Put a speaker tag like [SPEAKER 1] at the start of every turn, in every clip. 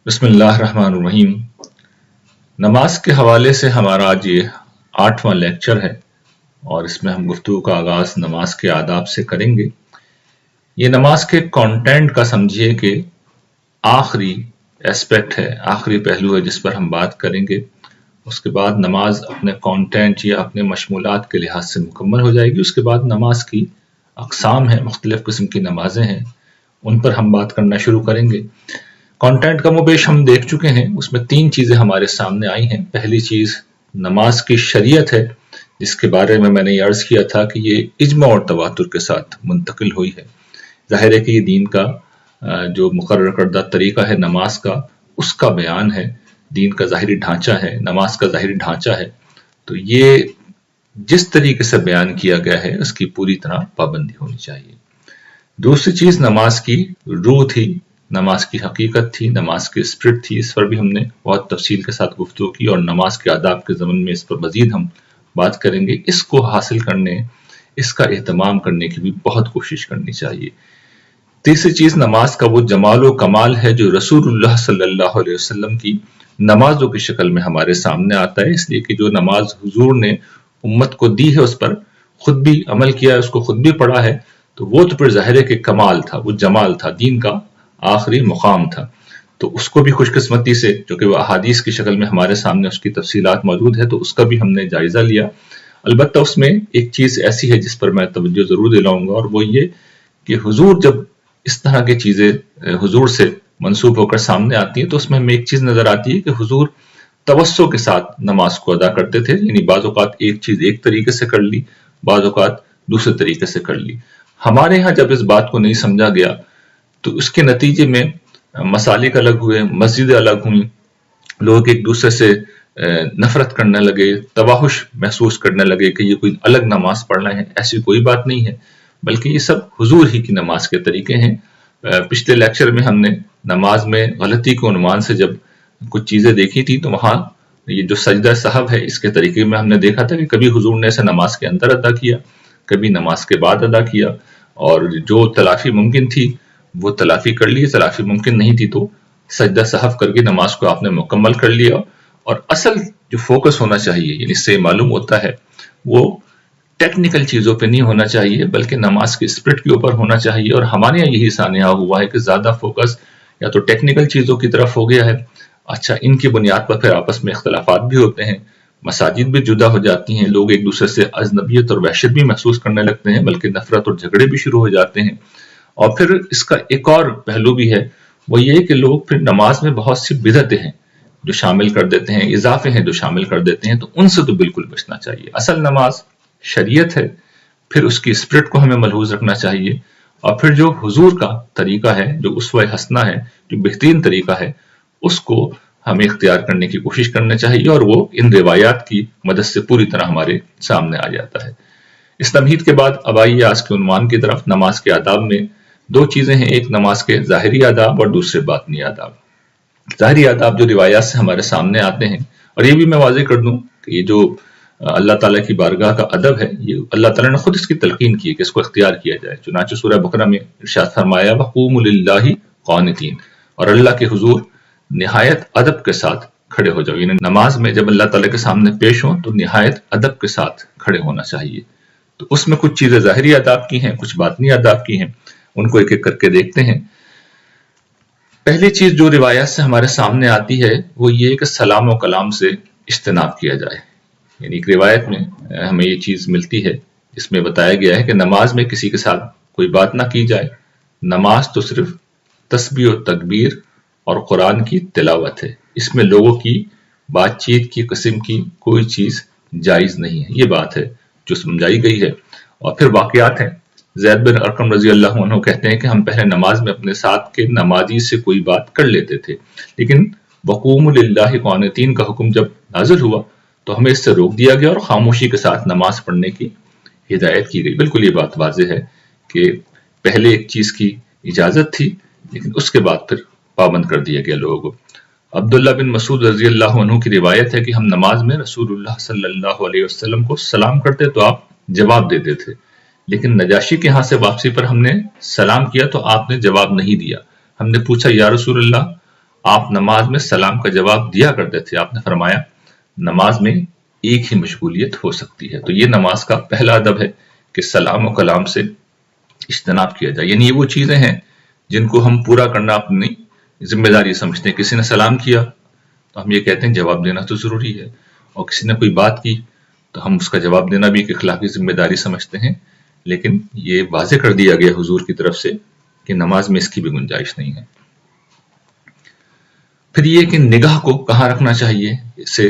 [SPEAKER 1] بسم اللہ الرحمن الرحیم۔ نماز کے حوالے سے ہمارا آج یہ 8واں لیکچر ہے اور اس میں ہم گفتگو کا آغاز نماز کے آداب سے کریں گے۔ یہ نماز کے کانٹینٹ کا سمجھیے کہ آخری ایسپیکٹ ہے، آخری پہلو ہے جس پر ہم بات کریں گے۔ اس کے بعد نماز اپنے کانٹینٹ یا اپنے مشمولات کے لحاظ سے مکمل ہو جائے گی۔ اس کے بعد نماز کی اقسام ہیں، مختلف قسم کی نمازیں ہیں، ان پر ہم بات کرنا شروع کریں گے۔ کانٹینٹ کم و بیش ہم دیکھ چکے ہیں، اس میں 3 چیزیں ہمارے سامنے آئی ہیں۔ پہلی چیز نماز کی شریعت ہے، جس کے بارے میں نے یہ عرض کیا تھا کہ یہ اجماع اور تواتر کے ساتھ منتقل ہوئی ہے۔ ظاہر ہے کہ یہ دین کا جو مقرر کردہ طریقہ ہے نماز کا، اس کا بیان ہے، دین کا ظاہری ڈھانچہ ہے، نماز کا ظاہری ڈھانچہ ہے، تو یہ جس طریقے سے بیان کیا گیا ہے اس کی پوری طرح پابندی ہونی چاہیے۔ دوسری چیز نماز کی روح تھی، نماز کی حقیقت تھی، نماز کی اسپرٹ تھی۔ اس پر بھی ہم نے بہت تفصیل کے ساتھ گفتگو کی اور نماز کے آداب کے ضمن میں اس پر مزید ہم بات کریں گے۔ اس کو حاصل کرنے، اس کا اہتمام کرنے کی بھی بہت کوشش کرنی چاہیے۔ تیسری چیز نماز کا وہ جمال و کمال ہے جو رسول اللہ صلی اللہ علیہ وسلم کی نمازوں کی شکل میں ہمارے سامنے آتا ہے، اس لیے کہ جو نماز حضور نے امت کو دی ہے اس پر خود بھی عمل کیا ہے، اس کو خود بھی پڑھا ہے، تو وہ تو پھر ظاہر ہے کہ کمال تھا، وہ جمال تھا، دین کا آخری مقام تھا۔ تو اس کو بھی خوش قسمتی سے، جو کہ وہ احادیث کی شکل میں ہمارے سامنے اس کی تفصیلات موجود ہے، تو اس کا بھی ہم نے جائزہ لیا۔ البتہ اس میں ایک چیز ایسی ہے جس پر میں توجہ ضرور دلاؤں گا، اور وہ یہ کہ حضور جب اس طرح کی چیزیں حضور سے منسوب ہو کر سامنے آتی ہیں تو اس میں ہمیں ایک چیز نظر آتی ہے کہ حضور توسع کے ساتھ نماز کو ادا کرتے تھے، یعنی بعض اوقات ایک چیز ایک طریقے سے کر لی، بعض اوقات دوسرے طریقے سے کر لی۔ ہمارے ہاں جب اس بات کو نہیں سمجھا گیا تو اس کے نتیجے میں مسالک الگ ہوئے، مسجدیں الگ ہوئیں، لوگ ایک دوسرے سے نفرت کرنے لگے، تواحش محسوس کرنے لگے کہ یہ کوئی الگ نماز پڑھ رہے ہیں۔ ایسی کوئی بات نہیں ہے، بلکہ یہ سب حضور ہی کی نماز کے طریقے ہیں۔ پچھلے لیکچر میں ہم نے نماز میں غلطی کے عنوان سے جب کچھ چیزیں دیکھی تھی تو وہاں یہ جو سجدہ سہو ہے اس کے طریقے میں ہم نے دیکھا تھا کہ کبھی حضور نے اسے نماز کے اندر ادا کیا، کبھی نماز کے بعد ادا کیا، اور جو تلافی ممکن تھی وہ تلافی کر لی، تلافی ممکن نہیں تھی تو سجدہ سہو کر کے نماز کو آپ نے مکمل کر لیا۔ اور اصل جو فوکس ہونا چاہیے، یعنی اس سے معلوم ہوتا ہے، وہ ٹیکنیکل چیزوں پہ نہیں ہونا چاہیے بلکہ نماز کی اسپرٹ کے اوپر ہونا چاہیے۔ اور ہمارے یہاں یہی سانحہ ہوا ہے کہ زیادہ فوکس یا تو ٹیکنیکل چیزوں کی طرف ہو گیا ہے۔ اچھا، ان کی بنیاد پر پھر آپس میں اختلافات بھی ہوتے ہیں، مساجد بھی جدا ہو جاتی ہیں، لوگ ایک دوسرے سے اجنبیت اور وحشت بھی محسوس کرنے لگتے ہیں، بلکہ نفرت اور جھگڑے بھی شروع ہو جاتے ہیں۔ اور پھر اس کا ایک اور پہلو بھی ہے، وہ یہ کہ لوگ پھر نماز میں بہت سی بدعتیں ہیں جو شامل کر دیتے ہیں، اضافے ہیں جو شامل کر دیتے ہیں، تو ان سے تو بالکل بچنا چاہیے۔ اصل نماز شریعت ہے، پھر اس کی اسپرٹ کو ہمیں ملحوظ رکھنا چاہیے، اور پھر جو حضور کا طریقہ ہے، جو اسوہ حسنہ ہے، جو بہترین طریقہ ہے، اس کو ہمیں اختیار کرنے کی کوشش کرنا چاہیے، اور وہ ان روایات کی مدد سے پوری طرح ہمارے سامنے آ جاتا ہے۔ اس تمہید کے بعد اب آئیے آج کے عنوان کی طرف۔ نماز کے آداب میں 2 چیزیں ہیں، ایک نماز کے ظاہری آداب اور دوسرے باطنی آداب۔ ظاہری آداب جو روایات سے ہمارے سامنے آتے ہیں، اور یہ بھی میں واضح کر دوں کہ یہ جو اللہ تعالیٰ کی بارگاہ کا ادب ہے، یہ اللہ تعالیٰ نے خود اس کی تلقین کی ہے کہ اس کو اختیار کیا جائے۔ چنانچہ سورہ بقرہ میں ارشاد فرمایا وَقُومُوا لِلَّهِ قَانِتِينَ، اور اللہ کے حضور نہایت ادب کے ساتھ کھڑے ہو جاؤ، یعنی نماز میں جب اللہ تعالیٰ کے سامنے پیش ہوں تو نہایت ادب کے ساتھ کھڑے ہونا چاہیے۔ تو اس میں کچھ چیزیں ظاہری آداب کی ہیں، کچھ باطنی آداب کی ہیں، ان کو ایک ایک کر کے دیکھتے ہیں۔ پہلی چیز جو روایات سے ہمارے سامنے آتی ہے وہ یہ کہ سلام و کلام سے اجتناب کیا جائے۔ یعنی ایک روایت میں ہمیں یہ چیز ملتی ہے، اس میں بتایا گیا ہے کہ نماز میں کسی کے ساتھ کوئی بات نہ کی جائے، نماز تو صرف تسبیح و تکبیر اور قرآن کی تلاوت ہے، اس میں لوگوں کی بات چیت کی قسم کی کوئی چیز جائز نہیں ہے۔ یہ بات ہے جو سمجھائی گئی ہے۔ اور پھر واقعات ہیں، زید بن ارقم رضی اللہ عنہ کہتے ہیں کہ ہم پہلے نماز میں اپنے ساتھ کے نمازی سے کوئی بات کر لیتے تھے، لیکن وَقُومُوا لِلَّهِ قَانِتِينَ کا حکم جب نازل ہوا تو ہمیں اس سے روک دیا گیا اور خاموشی کے ساتھ نماز پڑھنے کی ہدایت کی گئی۔ بالکل یہ بات واضح ہے کہ پہلے ایک چیز کی اجازت تھی، لیکن اس کے بعد پھر پابند کر دیا گیا لوگوں کو۔ عبداللہ بن مسعود رضی اللہ عنہ کی روایت ہے کہ ہم نماز میں رسول اللہ صلی اللہ علیہ وسلم کو سلام کرتے تو آپ جواب دیتے تھے، لیکن نجاشی کے ہاں سے واپسی پر ہم نے سلام کیا تو آپ نے جواب نہیں دیا۔ ہم نے پوچھا یا رسول اللہ، آپ نماز میں سلام کا جواب دیا کرتے تھے. آپ نے فرمایا نماز میں ایک ہی مشغولیت ہو سکتی ہے. تو یہ نماز کا پہلا ادب ہے کہ سلام و کلام سے اجتناب کیا جائے. یعنی یہ وہ چیزیں ہیں جن کو ہم پورا کرنا اپنی ذمہ داری سمجھتے ہیں. کسی نے سلام کیا تو ہم یہ کہتے ہیں جواب دینا تو ضروری ہے، اور کسی نے کوئی بات کی تو ہم اس کا جواب دینا بھی ایک اخلاقی ذمہ داری سمجھتے ہیں. لیکن یہ واضح کر دیا گیا حضور کی طرف سے کہ نماز میں اس کی بھی گنجائش نہیں ہے. پھر یہ کہ نگاہ کو کہاں رکھنا چاہیے، اسے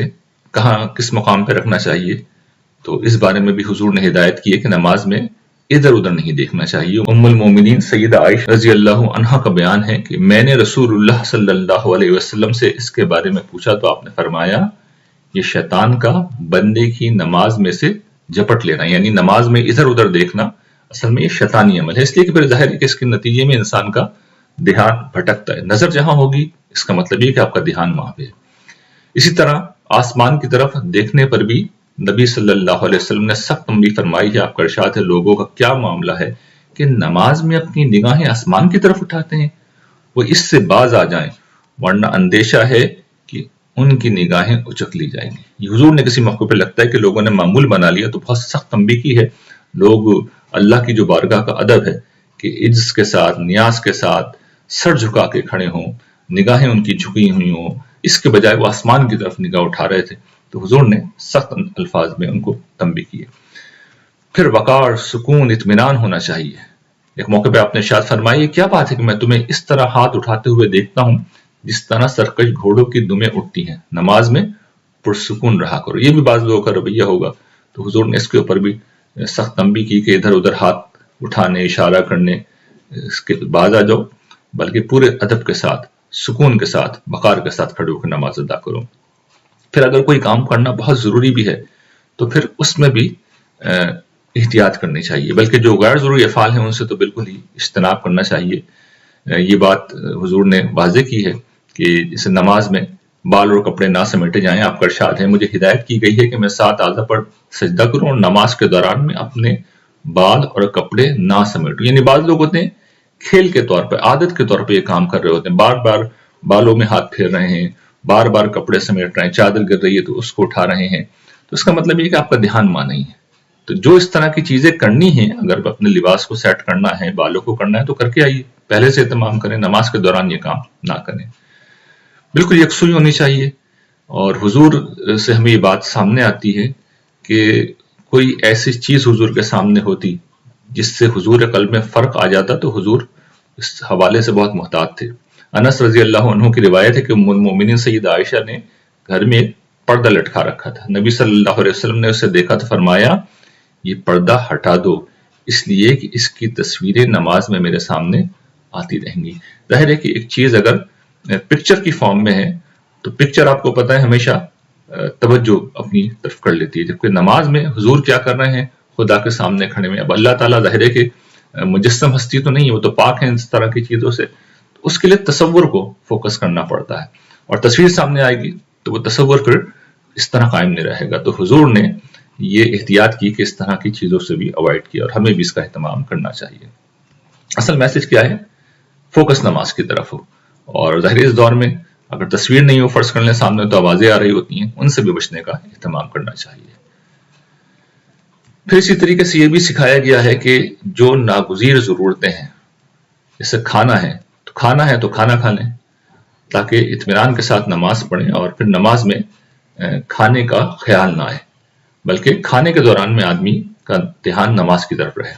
[SPEAKER 1] کہاں کس مقام پہ رکھنا چاہیے، تو اس بارے میں بھی حضور نے ہدایت کی ہے کہ نماز میں ادھر ادھر نہیں دیکھنا چاہیے. ام المومنین سیدہ عائشہ رضی اللہ عنہا کا بیان ہے کہ میں نے رسول اللہ صلی اللہ علیہ وسلم سے اس کے بارے میں پوچھا تو آپ نے فرمایا یہ شیطان کا بندے کی نماز میں سے جھپٹ لینا، یعنی نماز میں ادھر ادھر دیکھنا اصل میں یہ شیطانی عمل ہے. اس لیے کہ پھر ظاہر ہے کہ اس کے نتیجے میں انسان کا دھیان بھٹکتا ہے. نظر جہاں ہوگی اس کا مطلب یہ کہ آپ کا دھیان وہاں پہ ہے. اسی طرح آسمان کی طرف دیکھنے پر بھی نبی صلی اللہ علیہ وسلم نے سخت تنبیہ فرمائی ہے. آپ کا ارشاد ہے لوگوں کا کیا معاملہ ہے کہ نماز میں اپنی نگاہیں آسمان کی طرف اٹھاتے ہیں، وہ اس سے باز آ جائیں ورنہ اندیشہ ہے کہ ان کی نگاہیں اچک لی جائیں گی. یہ حضور نے کسی موقع پہ لگتا ہے کہ لوگوں نے معمول بنا لیا تو بہت سخت تنبیہ کی ہے. لوگ اللہ کی جو بارگاہ کا ادب ہے کہ عجز کے ساتھ نیاز کے ساتھ سر جھکا کے کھڑے ہوں، نگاہیں ان کی جھکی ہوئی ہوں، اس کے بجائے وہ آسمان کی طرف نگاہ اٹھا رہے تھے. تو حضور نے سخت الفاظ میں ان کو تنبیہ کی ہے. پھر وقار، سکون، اطمینان ہونا چاہیے. ایک موقع پہ آپ نے ارشاد فرمائی کیا بات ہے کہ میں تمہیں اس طرح ہاتھ اٹھاتے ہوئے دیکھتا ہوں جس طرح سرکش گھوڑوں کی دمیں اٹھتی ہیں، نماز میں پرسکون رہا کرو. یہ بھی بعض لوگوں کا رویہ ہوگا. تو حضور نے اس کے اوپر بھی سخت تنبیہ کی کہ ادھر ادھر ہاتھ اٹھانے، اشارہ کرنے اس کے باز آ جاؤ، بلکہ پورے ادب کے ساتھ، سکون کے ساتھ، وقار کے ساتھ کھڑے ہو کر نماز ادا کرو. پھر اگر کوئی کام کرنا بہت ضروری بھی ہے تو پھر اس میں بھی احتیاط کرنی چاہیے، بلکہ جو غیر ضروری افعال ہیں ان سے تو بالکل ہی اجتناب کرنا چاہیے. یہ بات حضور نے واضح کی ہے کہ اس نماز میں بال اور کپڑے نہ سمیٹے جائیں. آپ کا ارشاد ہے مجھے ہدایت کی گئی ہے کہ میں 7 اعضاء پر سجدہ کروں اور نماز کے دوران میں اپنے بال اور کپڑے نہ سمیٹوں. یعنی بعض لوگ ہوتے ہیں کھیل کے طور پہ، عادت کے طور پہ یہ کام کر رہے ہوتے ہیں، بار بار بالوں میں ہاتھ پھیر رہے ہیں، بار بار کپڑے سمیٹ رہے ہیں، چادر گر رہی ہے تو اس کو اٹھا رہے ہیں. تو اس کا مطلب یہ کہ آپ کا دھیان وہاں نہیں ہے. تو جو اس طرح کی چیزیں کرنی ہیں، اگر اپنے لباس کو سیٹ کرنا ہے، بالوں کو کرنا ہے تو کر کے آئیے، پہلے سے اہتمام کریں، نماز کے دوران یہ کام نہ کریں. بالکل یکسوئی ہونی چاہیے. اور حضور سے ہمیں یہ بات سامنے آتی ہے کہ کوئی ایسی چیز حضور کے سامنے ہوتی جس سے حضور قلب میں فرق آ جاتا تو حضور اس حوالے سے بہت محتاط تھے. انس رضی اللہ عنہ کی روایت ہے کہ ام المومنین سیدہ عائشہ نے گھر میں ایک پردہ لٹکا رکھا تھا. نبی صلی اللہ علیہ وسلم نے اسے دیکھا تو فرمایا یہ پردہ ہٹا دو، اس لیے کہ اس کی تصویریں نماز میں میرے سامنے آتی رہیں گی. ظاہر ہے کہ ایک چیز اگر پکچر کی فارم میں ہے تو پکچر آپ کو پتہ ہے ہمیشہ توجہ اپنی طرف کر لیتی ہے، جبکہ نماز میں حضور کیا کر رہے ہیں، خدا کے سامنے کھڑے میں. اب اللہ تعالیٰ ظاہر ہے کہ مجسم ہستی تو نہیں ہے، وہ تو پاک ہیں اس طرح کی چیزوں سے. اس کے لیے تصور کو فوکس کرنا پڑتا ہے، اور تصویر سامنے آئے گی تو وہ تصور پھر اس طرح قائم نہیں رہے گا. تو حضور نے یہ احتیاط کی کہ اس طرح کی چیزوں سے بھی اوائڈ کیا، اور ہمیں بھی اس کا اہتمام کرنا چاہیے. اصل میسج کیا ہے؟ فوکس نماز کی طرف ہو. اور ظاہر اس دور میں اگر تصویر نہیں ہو فرض کر لیں سامنے تو آوازیں آ رہی ہوتی ہیں، ان سے بھی بچنے کا اہتمام کرنا چاہیے. پھر اسی طریقے سے یہ بھی سکھایا گیا ہے کہ جو ناگزیر ضرورتیں ہیں، جیسے کھانا ہے تو کھانا کھا لیں تاکہ اطمینان کے ساتھ نماز پڑھیں، اور پھر نماز میں کھانے کا خیال نہ آئے، بلکہ کھانے کے دوران میں آدمی کا دھیان نماز کی طرف رہے.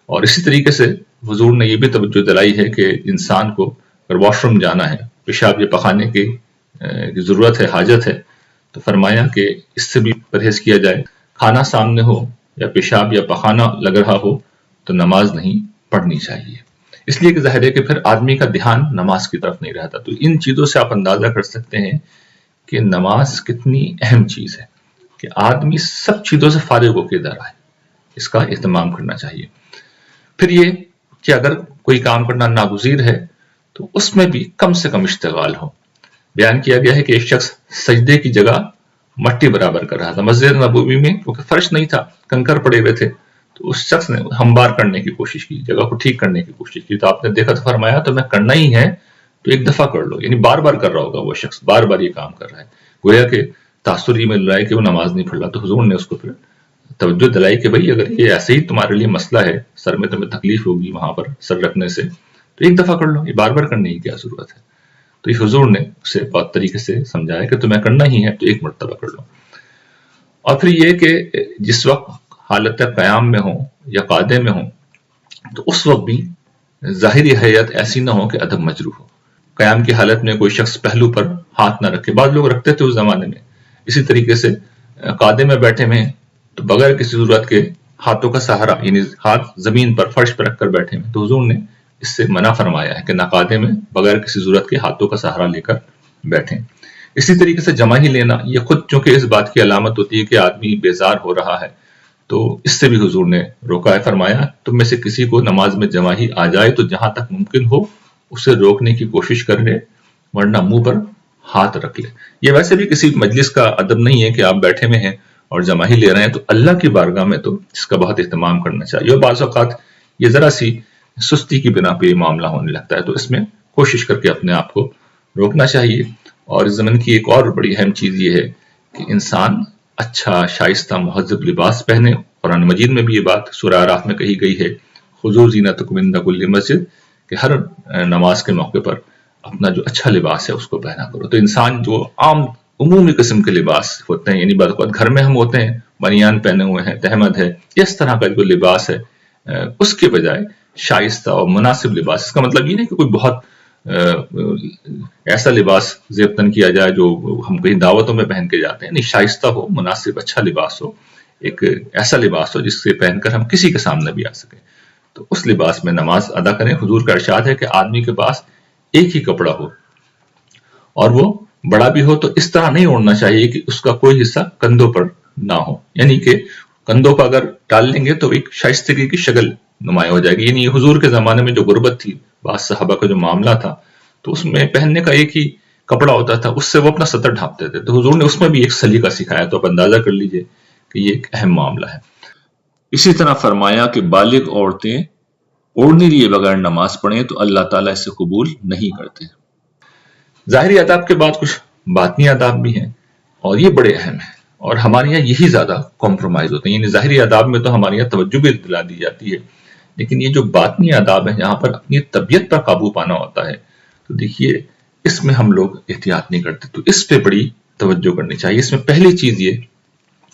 [SPEAKER 1] اور اسی طریقے سے حضور نے یہ بھی توجہ دلائی ہے کہ انسان کو اگر واش روم جانا ہے، پیشاب یا پخانے کی ضرورت ہے، حاجت ہے، تو فرمایا کہ اس سے بھی پرہیز کیا جائے. کھانا سامنے ہو یا پیشاب یا پخانہ لگ رہا ہو تو نماز نہیں پڑھنی چاہیے، اس لیے کہ ظاہر ہے کہ پھر آدمی کا دھیان نماز کی طرف نہیں رہتا. تو ان چیزوں سے آپ اندازہ کر سکتے ہیں کہ نماز کتنی اہم چیز ہے کہ آدمی سب چیزوں سے فارغ ہو کے ادھر آئے، اس کا اہتمام کرنا چاہیے. پھر یہ کہ اگر کوئی کام کرنا ناگزیر ہے تو اس میں بھی کم سے کم اشتغال ہو. بیان کیا گیا ہے کہ ایک شخص سجدے کی جگہ مٹی برابر کر رہا تھا. مسجد نبوی میں کیونکہ فرش نہیں تھا، کنکر پڑے ہوئے تھے، تو اس شخص نے ہموار کرنے کی کوشش کی، جگہ کو ٹھیک کرنے کی کوشش کی. تو آپ نے دیکھا تو فرمایا تو میں کرنا ہی ہے تو تو ایک دفعہ کر لو. یعنی بار بار کر رہا ہوگا وہ شخص، بار بار یہ کام کر رہا ہے، گویا کہ تاثر یہ مل رہا ہے کہ وہ نماز نہیں پڑھ رہا. تو حضور نے اس کو پھر توجہ دلائی کہ بھائی اگر یہ ایسے ہی تمہارے لیے مسئلہ ہے، سر میں تمہیں تکلیف ہوگی وہاں پر سر رکھنے سے، تو ایک دفعہ کر لو، یہ بار بار کرنے کی کیا ضرورت ہے. تو یہ حضور نے اسے بہت طریقے سے سمجھایا کہ تمہیں کرنا ہی ہے تو ایک مرتبہ کر لو. اور پھر یہ کہ جس وقت حالت قیام میں ہوں یا قعدے میں ہوں تو اس وقت بھی ظاہری حیت ایسی نہ ہو کہ ادب مجروح ہو. قیام کی حالت میں کوئی شخص پہلو پر ہاتھ نہ رکھے، بعض لوگ رکھتے تھے اس زمانے میں. اسی طریقے سے قعدے میں بیٹھے میں تو بغیر کسی ضرورت کے ہاتھوں کا سہارا، یعنی ہاتھ زمین پر فرش پر رکھ کر بیٹھے میں، تو حضور نے اس سے منع فرمایا ہے کہ نہ قعدے میں بغیر کسی ضرورت کے ہاتھوں کا سہارا لے کر بیٹھیں. اسی طریقے سے جمع ہی لینا، یہ خود چونکہ اس بات کی علامت ہوتی ہے کہ آدمی بیزار ہو رہا ہے، تو اس سے بھی حضور نے روکا ہے. فرمایا تم میں سے کسی کو نماز میں جمع ہی آ جائے تو جہاں تک ممکن ہو اسے روکنے کی کوشش کر لے، ورنہ منہ پر ہاتھ رکھ لے. یہ ویسے بھی کسی مجلس کا ادب نہیں ہے کہ آپ بیٹھے میں ہیں اور جمع ہی لے رہے ہیں، تو اللہ کی بارگاہ میں تو اس کا بہت اہتمام کرنا چاہیے. اور بعض اوقات یہ ذرا سی سستی کی بنا پہ یہ معاملہ ہونے لگتا ہے، تو اس میں کوشش کر کے اپنے آپ کو روکنا چاہیے. اور اس زمن کی ایک اور بڑی اہم چیز یہ ہے کہ انسان اچھا شائستہ مہذب لباس پہنے. قرآن مجید میں بھی یہ بات سورہ اعراف میں کہی گئی ہے، خذوا زینتکم عند کل مسجد، کہ ہر نماز کے موقع پر اپنا جو اچھا لباس ہے اس کو پہنا کرو. تو انسان جو عام عمومی قسم کے لباس ہوتے ہیں، یعنی بعض اوقات گھر میں ہم ہوتے ہیں بنیان پہنے ہوئے ہیں، تہمد ہے، اس طرح کا جو لباس ہے اس کے بجائے شائستہ اور مناسب لباس. اس کا مطلب یہ نہیں کہ کوئی بہت ایسا لباس زیبتن کیا جائے جو ہم کہیں دعوتوں میں پہن کے جاتے ہیں، نہیں، شائستہ ہو، مناسب اچھا لباس ہو، ایک ایسا لباس ہو جس سے پہن کر ہم کسی کے سامنے بھی آ سکیں، تو اس لباس میں نماز ادا کریں. حضور کا ارشاد ہے کہ آدمی کے پاس ایک ہی کپڑا ہو اور وہ بڑا بھی ہو تو اس طرح نہیں اوڑھنا چاہیے کہ اس کا کوئی حصہ کندھوں پر نہ ہو، یعنی کہ کندھوں پر اگر ڈال لیں گے تو ایک شائستگی کی شکل نمایاں ہو جائے گی. یعنی حضور کے زمانے میں جو غربت تھی، بعض صحابہ کا جو معاملہ تھا، تو اس میں پہننے کا ایک ہی کپڑا ہوتا تھا، اس سے وہ اپنا سطر ڈھانپتے تھے. تو حضور نے اس میں بھی ایک سلیقہ سکھایا، تو آپ اندازہ کر لیجئے کہ یہ ایک اہم معاملہ ہے. اسی طرح فرمایا کہ بالغ عورتیں اوڑھنے لیے بغیر نماز پڑھیں تو اللہ تعالیٰ اسے قبول نہیں کرتے. ظاہری آداب کے بعد کچھ باطنی آداب بھی ہیں اور یہ بڑے اہم ہیں، اور ہمارے یہاں یہی زیادہ کمپرومائز ہوتے ہیں. یعنی ظاہری آداب میں تو ہمارے یہاں توجہ بھی دلا دی جاتی ہے، لیکن یہ جو باطنی آداب ہیں جہاں پر اپنی طبیعت پر قابو پانا ہوتا ہے، تو دیکھیے اس میں ہم لوگ احتیاط نہیں کرتے. تو اس پہ بڑی توجہ کرنی چاہیے. اس میں پہلی چیز یہ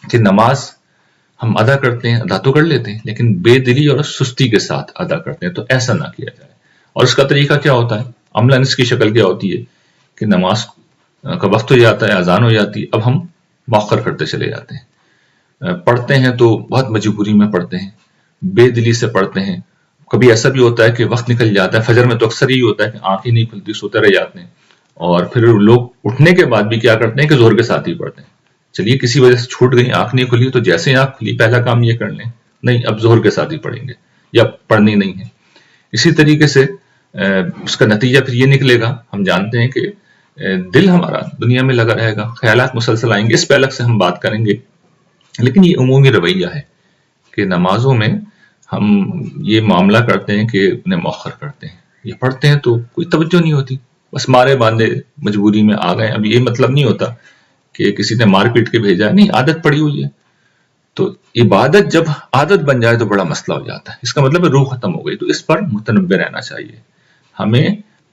[SPEAKER 1] کہ نماز ہم ادا کرتے ہیں، ادا تو کر لیتے ہیں، لیکن بے دلی اور سستی کے ساتھ ادا کرتے ہیں، تو ایسا نہ کیا جائے. اور اس کا طریقہ کیا ہوتا ہے؟ عملاً اس کی شکل کیا ہوتی ہے کہ نماز کا وقت ہو جاتا ہے، اذان ہو جاتی ہے، اب ہم مؤخر کرتے چلے جاتے ہیں، پڑھتے ہیں تو بہت مجبوری میں پڑھتے ہیں، بے دلی سے پڑھتے ہیں. کبھی ایسا بھی ہوتا ہے کہ وقت نکل جاتا ہے، فجر میں تو اکثر یہی ہوتا ہے کہ آنکھ ہی نہیں کھلتی، سوتے رہ جاتے ہیں، اور پھر لوگ اٹھنے کے بعد بھی کیا کرتے ہیں کہ ظہر کے ساتھ ہی پڑھتے ہیں. چلیے کسی وجہ سے چھوٹ گئی، آنکھ نہیں کھلی، تو جیسے ہی آنکھ کھلی پہلا کام یہ کر لیں، نہیں اب ظہر کے ساتھ ہی پڑھیں گے یا پڑھنی نہیں ہے. اسی طریقے سے اس کا نتیجہ پھر یہ نکلے گا، ہم جانتے ہیں کہ دل ہمارا دنیا میں لگا رہے گا، خیالات مسلسل آئیں گے. اس پہلک سے ہم بات کریں گے، لیکن یہ عمومی رویہ ہے کہ نمازوں میں ہم یہ معاملہ کرتے ہیں کہ انہیں مؤخر کرتے ہیں، یہ پڑھتے ہیں تو کوئی توجہ نہیں ہوتی، بس مارے باندھے مجبوری میں آ گئے. اب یہ مطلب نہیں ہوتا کہ کسی نے مار پیٹ کے بھیجا ہے، نہیں، عادت پڑی ہوئی ہے. تو عبادت جب عادت بن جائے تو بڑا مسئلہ ہو جاتا ہے، اس کا مطلب ہے روح ختم ہو گئی. تو اس پر متنبہ رہنا چاہیے، ہمیں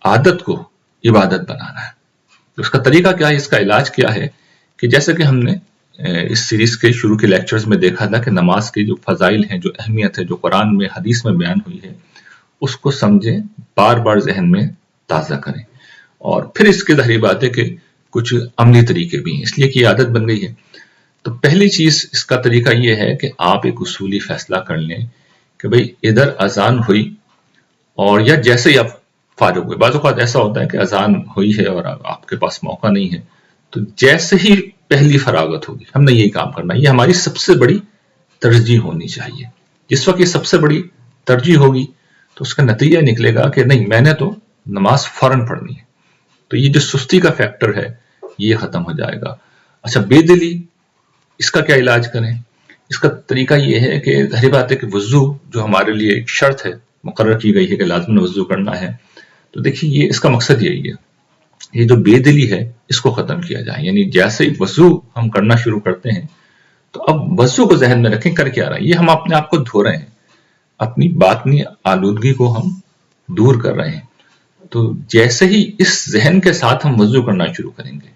[SPEAKER 1] عادت کو عبادت بنانا ہے. اس کا طریقہ کیا ہے، اس کا علاج کیا ہے؟ کہ جیسے کہ ہم نے اس سیریز کے شروع کے لیکچرز میں دیکھا تھا کہ نماز کے جو فضائل ہیں، جو اہمیت ہے، جو قرآن میں حدیث میں بیان ہوئی ہے، اس کو سمجھیں، بار بار ذہن میں تازہ کریں. اور پھر اس کے ظاہری بات ہے کہ کچھ عملی طریقے بھی ہیں، اس لیے کہ یہ عادت بن گئی ہے. تو پہلی چیز اس کا طریقہ یہ ہے کہ آپ ایک اصولی فیصلہ کر لیں کہ بھئی ادھر اذان ہوئی اور یا جیسے ہی آپ فارغ ہوئے، بعض اوقات ایسا ہوتا ہے کہ اذان ہوئی ہے اور آپ کے پاس موقع نہیں ہے، تو جیسے ہی پہلی فراغت ہوگی ہم نے یہی کام کرنا ہے. یہ ہماری سب سے بڑی ترجیح ہونی چاہیے. جس وقت یہ سب سے بڑی ترجیح ہوگی تو اس کا نتیجہ نکلے گا کہ نہیں، میں نے تو نماز فوراً پڑھنی ہے. تو یہ جو سستی کا فیکٹر ہے یہ ختم ہو جائے گا. اچھا، بے دلی، اس کا کیا علاج کریں؟ اس کا طریقہ یہ ہے کہ ظاہر بات ہے کہ وضو جو ہمارے لیے ایک شرط ہے، مقرر کی گئی ہے کہ لازم وضو کرنا ہے، تو دیکھیے یہ اس کا مقصد یہی ہے، یہ جو بے دلی ہے اس کو ختم کیا جائے. یعنی جیسے ہی وضو ہم کرنا شروع کرتے ہیں تو اب وضو کو ذہن میں رکھیں کر کیا رہا ہے، یہ ہم اپنے آپ کو دھو رہے ہیں، اپنی باطنی آلودگی کو ہم دور کر رہے ہیں. تو جیسے ہی اس ذہن کے ساتھ ہم وضو کرنا شروع کریں گے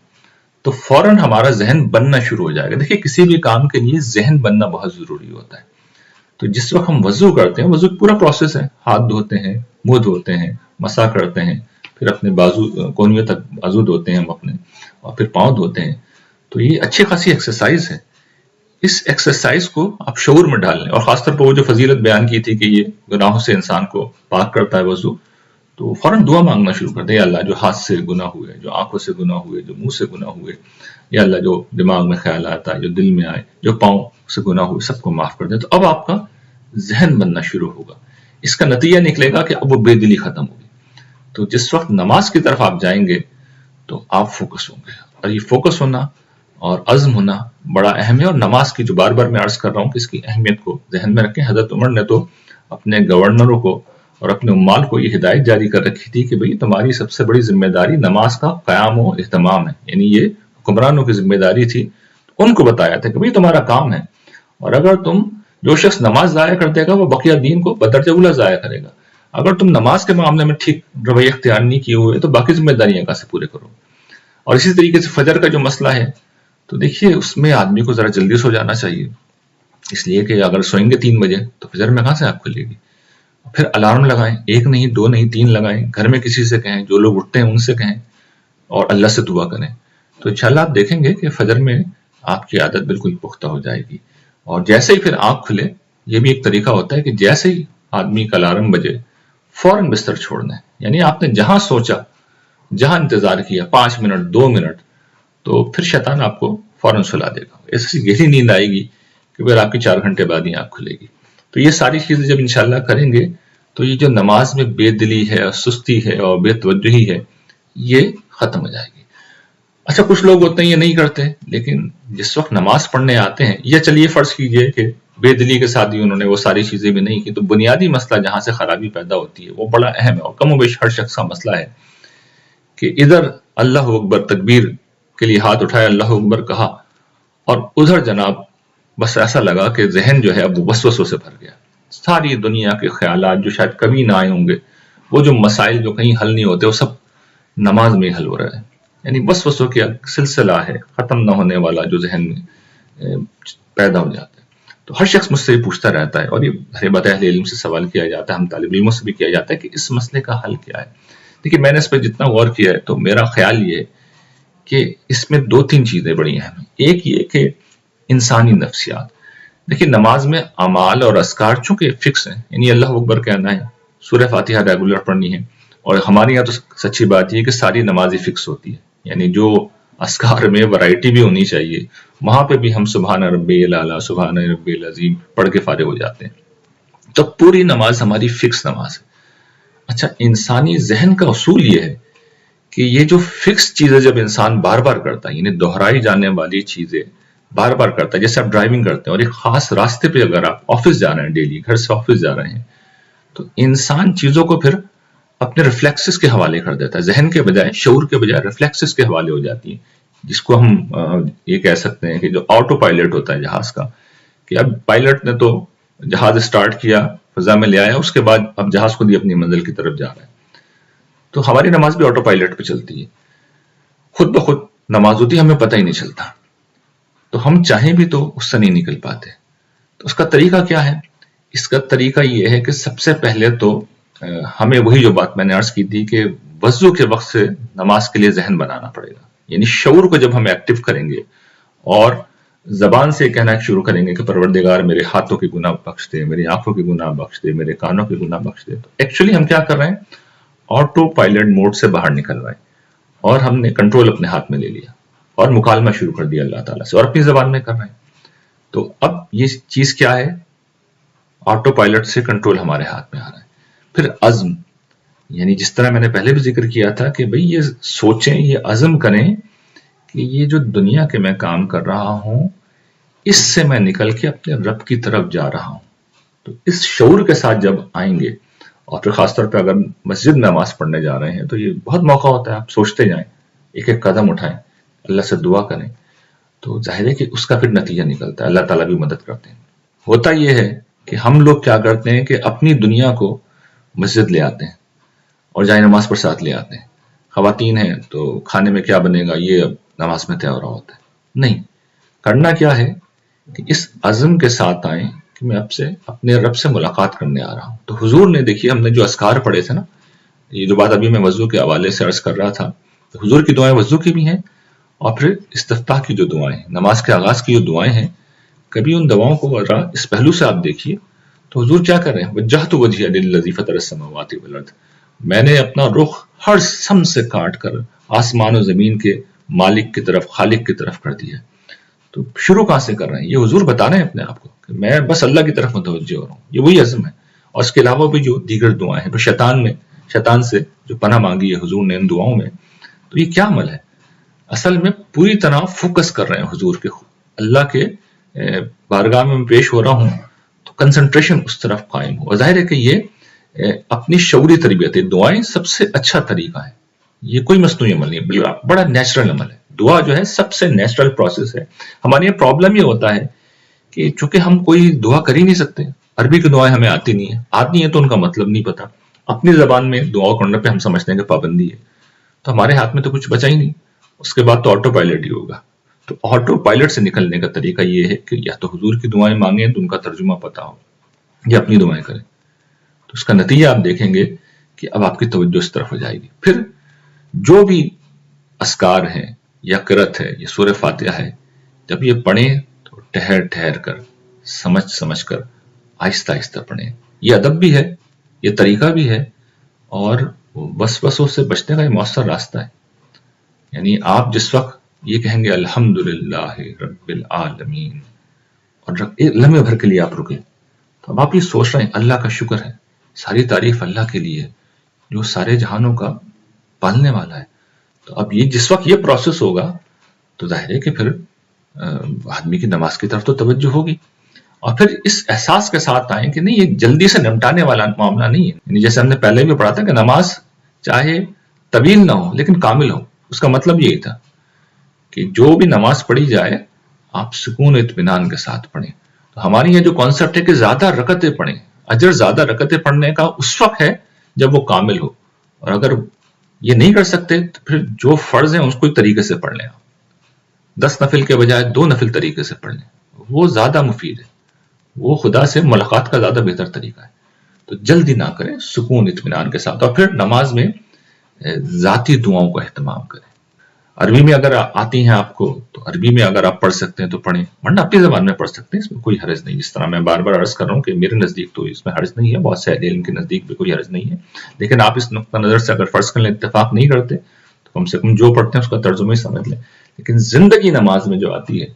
[SPEAKER 1] تو فوراً ہمارا ذہن بننا شروع ہو جائے گا. دیکھیے کسی بھی کام کے لیے ذہن بننا بہت ضروری ہوتا ہے. تو جس وقت ہم وضو کرتے ہیں، وضو پورا پروسیس ہے، ہاتھ دھوتے ہیں، منہ دھوتے ہیں، مسا کرتے ہیں، پھر اپنے بازو کونیوں تک بازو دھوتے ہیں ہم اپنے، اور پھر پاؤں دھوتے ہیں. تو یہ اچھی خاصی ایکسرسائز ہے. اس ایکسرسائز کو آپ شعور میں ڈال لیں، اور خاص طور پر وہ جو فضیلت بیان کی تھی کہ یہ گناہوں سے انسان کو پاک کرتا ہے وضو، تو فوراً دعا مانگنا شروع کر دیں، یا اللہ جو ہاتھ سے گناہ ہوئے، جو آنکھوں سے گناہ ہوئے، جو منہ سے گناہ ہوئے، یا اللہ جو دماغ میں خیال آتا ہے، جو دل میں آئے، جو پاؤں سے گناہ ہوئے، سب کو معاف کر دیں. تو اب آپ کا ذہن بننا شروع ہوگا. اس کا نتیجہ نکلے گا کہ اب وہ بے دلی ختم ہوگی. تو جس وقت نماز کی طرف آپ جائیں گے تو آپ فوکس ہوں گے، اور یہ فوکس ہونا اور عزم ہونا بڑا اہم ہے. اور نماز کی جو بار بار میں عرض کر رہا ہوں کہ اس کی اہمیت کو ذہن میں رکھیں. حضرت عمر نے تو اپنے گورنروں کو اور اپنے عمال کو یہ ہدایت جاری کر رکھی تھی کہ بھئی تمہاری سب سے بڑی ذمہ داری نماز کا قیام و اہتمام ہے. یعنی یہ حکمرانوں کی ذمہ داری تھی. ان کو بتایا تھا کہ بھئی تمہارا کام ہے، اور اگر تم جو شخص نماز ضائع کر دے گا وہ بقیہ دین کو بدرجہ اولی ضائع کرے گا. اگر تم نماز کے معاملے میں ٹھیک رویہ اختیار نہیں کیے ہوئے تو باقی ذمہ داریاں کیسے پورے کرو. اور اسی طریقے سے فجر کا جو مسئلہ ہے، تو دیکھیے اس میں آدمی کو ذرا جلدی سو جانا چاہیے، اس لیے کہ اگر سوئیں گے 3 بجے تو فجر میں کہاں سے آپ کھلے گی. پھر الارم لگائیں، 1 نہیں 2 نہیں 3 لگائیں، گھر میں کسی سے کہیں، جو لوگ اٹھتے ہیں ان سے کہیں، اور اللہ سے دعا کریں. تو انشاءاللہ آپ دیکھیں گے کہ فجر میں آپ کی عادت بالکل پختہ ہو جائے گی. اور جیسے ہی پھر آنکھ کھلے، یہ بھی ایک طریقہ ہوتا ہے کہ جیسے ہی آدمی کا الارم بجے فوراً بستر چھوڑنا ہے. یعنی آپ نے جہاں سوچا، جہاں انتظار کیا 5 منٹ 2 منٹ، تو پھر شیطان آپ کو فوراً سلا دے گا. ایسی گہری نیند آئے گی کہ پھر آپ کی 4 گھنٹے بعد ہی آنکھ کھلے گی. تو یہ ساری چیزیں جب انشاءاللہ کریں گے تو یہ جو نماز میں بے دلی ہے اور سستی ہے اور بے توجہی ہے، یہ ختم ہو جائے گی. اچھا کچھ لوگ ہوتے ہیں یہ نہیں کرتے، لیکن جس وقت نماز پڑھنے آتے ہیں، یا چلیے فرض کیجئے کہ بے دلی کے ساتھ ہی انہوں نے وہ ساری چیزیں بھی نہیں کی، تو بنیادی مسئلہ جہاں سے خرابی پیدا ہوتی ہے وہ بڑا اہم ہے، اور کم و بیش ہر شخص کا مسئلہ ہے کہ ادھر اللہ اکبر تکبیر کے لیے ہاتھ اٹھایا، اللہ اکبر کہا، اور ادھر جناب بس ایسا لگا کہ ذہن جو ہے اب وہ وسوسوں سے بھر گیا. ساری دنیا کے خیالات جو شاید کبھی نہ آئے ہوں گے، وہ جو مسائل جو کہیں حل نہیں ہوتے، وہ سب نماز میں حل ہو رہا ہے. یعنی وسوسوں کا سلسلہ ہے ختم نہ ہونے والا جو ذہن میں پیدا ہو جاتا ہے. تو ہر شخص مجھ سے یہ پوچھتا رہتا ہے، اور یہ ہر بات اہل علم سے سوال کیا جاتا ہے، ہم طالب علموں سے بھی کیا جاتا ہے کہ اس مسئلے کا حل کیا ہے. دیکھیے میں نے اس پہ جتنا غور کیا ہے تو میرا خیال یہ ہے کہ اس میں 2-3 چیزیں بڑی اہم ہیں. ایک یہ کہ انسانی نفسیات. دیکھیے نماز میں اعمال اور اذکار چونکہ فکس ہیں، یعنی اللہ اکبر کہنا ہے، سورہ فاتحہ ریگولر پڑھنی ہے، اور ہمارے یہاں تو سچی بات یہ ہے کہ ساری نمازی فکس ہوتی ہے. یعنی جو اذکار میں ورائٹی بھی ہونی چاہیے، وہاں پہ بھی ہم سبحان ربی الاعلیٰ سبحان ربی العظیم پڑھ کے فارغ ہو جاتے ہیں. تو پوری نماز ہماری فکس نماز ہے. اچھا انسانی ذہن کا اصول یہ ہے کہ یہ جو فکس چیزیں جب انسان بار بار کرتا ہے، یعنی دہرائی جانے والی چیزیں بار بار کرتا ہے، جیسے آپ ڈرائیونگ کرتے ہیں اور ایک خاص راستے پہ اگر آپ آفس جا رہے ہیں، ڈیلی گھر سے آفس جا رہے ہیں، تو انسان چیزوں کو پھر اپنے ریفلیکسز کے حوالے کر دیتا ہے. ذہن کے بجائے، شعور کے بجائے ریفلیکسز کے حوالے ہو جاتی ہیں، جس کو ہم یہ کہہ سکتے ہیں کہ جو آٹو پائلٹ ہوتا ہے جہاز کا، کہ اب پائلٹ نے تو جہاز اسٹارٹ کیا، فضا میں لے آیا، اس کے بعد اب جہاز خود ہی اپنی منزل کی طرف جا رہا ہے. تو ہماری نماز بھی آٹو پائلٹ پہ چلتی ہے، خود بخود نماز ہوتی ہے، ہمیں پتہ ہی نہیں چلتا. تو ہم چاہیں بھی تو اس سے نہیں نکل پاتے. تو اس کا طریقہ کیا ہے؟ اس کا طریقہ یہ ہے کہ سب سے پہلے تو ہمیں وہی جو بات میں نے عرض کی تھی کہ وضو کے وقت سے نماز کے لیے ذہن بنانا پڑے گا. یعنی شعور کو جب ہم ایکٹیو کریں گے اور زبان سے کہنا شروع کریں گے کہ پروردگار میرے ہاتھوں کی گناہ بخش دے، میری آنکھوں کی گناہ بخش دے، میرے کانوں کی گناہ بخش دے، تو ایکچولی ہم کیا کر رہے ہیں؟ آٹو پائلٹ موڈ سے باہر نکل رہے ہیں، اور ہم نے کنٹرول اپنے ہاتھ میں لے لیا اور مکالمہ شروع کر دیا اللہ تعالیٰ سے، اور اپنی زبان میں کر رہے ہیں. تو اب یہ چیز کیا ہے؟ آٹو پائلٹ سے کنٹرول ہمارے ہاتھ میں آ رہا ہے. پھر عزم، یعنی جس طرح میں نے پہلے بھی ذکر کیا تھا کہ بھئی یہ سوچیں، یہ عزم کریں کہ یہ جو دنیا کے میں کام کر رہا ہوں، اس سے میں نکل کے اپنے رب کی طرف جا رہا ہوں. تو اس شعور کے ساتھ جب آئیں گے اور پھر خاص طور پہ اگر مسجد میں نماز پڑھنے جا رہے ہیں تو یہ بہت موقع ہوتا ہے، آپ سوچتے جائیں، ایک ایک قدم اٹھائیں، اللہ سے دعا کریں، تو ظاہر ہے کہ اس کا پھر نتیجہ نکلتا ہے، اللہ تعالیٰ بھی مدد کرتے ہیں۔ ہوتا یہ ہے کہ ہم لوگ کیا کرتے ہیں کہ اپنی دنیا کو مسجد لے آتے ہیں اور جائے نماز پر ساتھ لے آتے ہیں۔ خواتین ہیں تو کھانے میں کیا بنے گا یہ نماز میں طے ہو رہا ہوتا ہے۔ نہیں، کرنا کیا ہے کہ اس عزم کے ساتھ آئیں کہ میں اب سے اپنے رب سے ملاقات کرنے آ رہا ہوں۔ تو حضور نے دیکھیے، ہم نے جو اذکار پڑھے تھے نا، یہ جو بات ابھی میں وضو کے حوالے سے عرض کر رہا تھا، تو حضور کی دعائیں وضو کی بھی ہیں، اور پھر استفتاح کی جو دعائیں ہیں، نماز کے آغاز کی جو دعائیں ہیں، کبھی ان دعاؤں کو ذرا اس پہلو سے آپ دیکھیے تو حضور کیا کر رہے ہیں؟ وجہت وجہی للذی فطر السماوات والارض، میں نے اپنا رخ ہر سم سے کاٹ کر آسمان و زمین کے مالک کی طرف، خالق کی طرف کر دیا۔ تو شروع کہاں سے کر رہے ہیں؟ یہ حضور بتا رہے ہیں اپنے آپ کو کہ میں بس اللہ کی طرف متوجہ ہو رہا ہوں، یہ وہی عزم ہے۔ اور اس کے علاوہ بھی جو دیگر دعائیں ہیں، پھر شیطان سے جو پناہ مانگی ہے حضور نے ان دعاؤں میں، تو یہ کیا عمل ہے؟ اصل میں پوری طرح فوکس کر رہے ہیں حضور کے، اللہ کے بارگاہ میں پیش ہو رہا ہوں تو کنسنٹریشن اس طرف قائم ہو۔ ظاہر ہے کہ یہ اپنی شعوری تربیت ہے، دعائیں سب سے اچھا طریقہ ہے، یہ کوئی مصنوعی عمل نہیں ہے، بڑا نیچرل عمل ہے۔ دعا جو ہے سب سے نیچرل پروسیس ہے۔ ہمارے یہ پرابلم یہ ہوتا ہے کہ چونکہ ہم کوئی دعا کر ہی نہیں سکتے، عربی کی دعائیں ہمیں آتی نہیں ہے تو ان کا مطلب نہیں پتا، اپنی زبان میں دعا کرنے پہ ہم سمجھتے ہیں کہ پابندی ہے، تو ہمارے ہاتھ میں تو کچھ بچا ہی نہیں، اس کے بعد تو آٹو پائلٹ ہی ہوگا۔ تو آٹو پائلٹ سے نکلنے کا طریقہ یہ ہے کہ یا تو حضور کی دعائیں مانگیں تو ان کا ترجمہ پتا ہو، یا اپنی دعائیں کریں، تو اس کا نتیجہ آپ دیکھیں گے کہ اب آپ کی توجہ اس طرف ہو جائے گی۔ پھر جو بھی اذکار ہیں یا قرأت ہے یا سورہ فاتحہ ہے، جب یہ پڑھیں تو ٹھہر کر، سمجھ کر، آہستہ آہستہ پڑھیں۔ یہ ادب بھی ہے، یہ طریقہ بھی ہے، اور وسوسوں سے بچنے کا یہ مؤثر راستہ ہے۔ یعنی آپ جس وقت یہ کہیں گے الحمدللہ رب العالمین، اور لمحے بھر کے لیے آپ رکیں، تو اب آپ یہ سوچ رہے ہیں اللہ کا شکر ہے، ساری تعریف اللہ کے لیے جو سارے جہانوں کا پالنے والا ہے۔ تو اب یہ جس وقت یہ پروسیس ہوگا تو ظاہر ہے کہ پھر آدمی کی نماز کی طرف تو توجہ ہوگی، اور پھر اس احساس کے ساتھ آئیں کہ نہیں، یہ جلدی سے نمٹانے والا معاملہ نہیں ہے۔ یعنی جیسے ہم نے پہلے بھی پڑھا تھا کہ نماز چاہے طویل نہ ہو لیکن کامل ہو، اس کا مطلب یہی تھا کہ جو بھی نماز پڑھی جائے آپ سکون اطمینان کے ساتھ پڑھیں۔ تو ہماری یہ جو کانسیپٹ ہے کہ زیادہ رکعتیں پڑھیں، اجر زیادہ رکعتیں پڑھنے کا اس وقت ہے جب وہ کامل ہو، اور اگر یہ نہیں کر سکتے تو پھر جو فرض ہیں اس کو ایک طریقے سے پڑھ لیں، آپ 10 نفل کے بجائے 2 نفل طریقے سے پڑھ لیں، وہ زیادہ مفید ہے، وہ خدا سے ملاقات کا زیادہ بہتر طریقہ ہے۔ تو جلدی نہ کریں، سکون اطمینان کے ساتھ، اور پھر نماز میں ذاتی دعاؤں کا اہتمام کریں۔ عربی میں اگر آتی ہیں آپ کو تو عربی میں اگر آپ پڑھ سکتے ہیں تو پڑھیں، ورنہ اپنی زبان میں پڑھ سکتے ہیں، اس میں کوئی حرج نہیں۔ جس طرح میں بار بار عرض کر رہا ہوں کہ میرے نزدیک تو اس میں حرج نہیں ہے، بہت سے اہل علم کے نزدیک بھی کوئی حرج نہیں ہے، لیکن آپ اس نقطہ نظر سے اگر فرض کرنے اتفاق نہیں کرتے تو کم سے کم جو پڑھتے ہیں اس کا ترجمہ ہی سمجھ لیں۔ لیکن زندگی نماز میں جو آتی ہے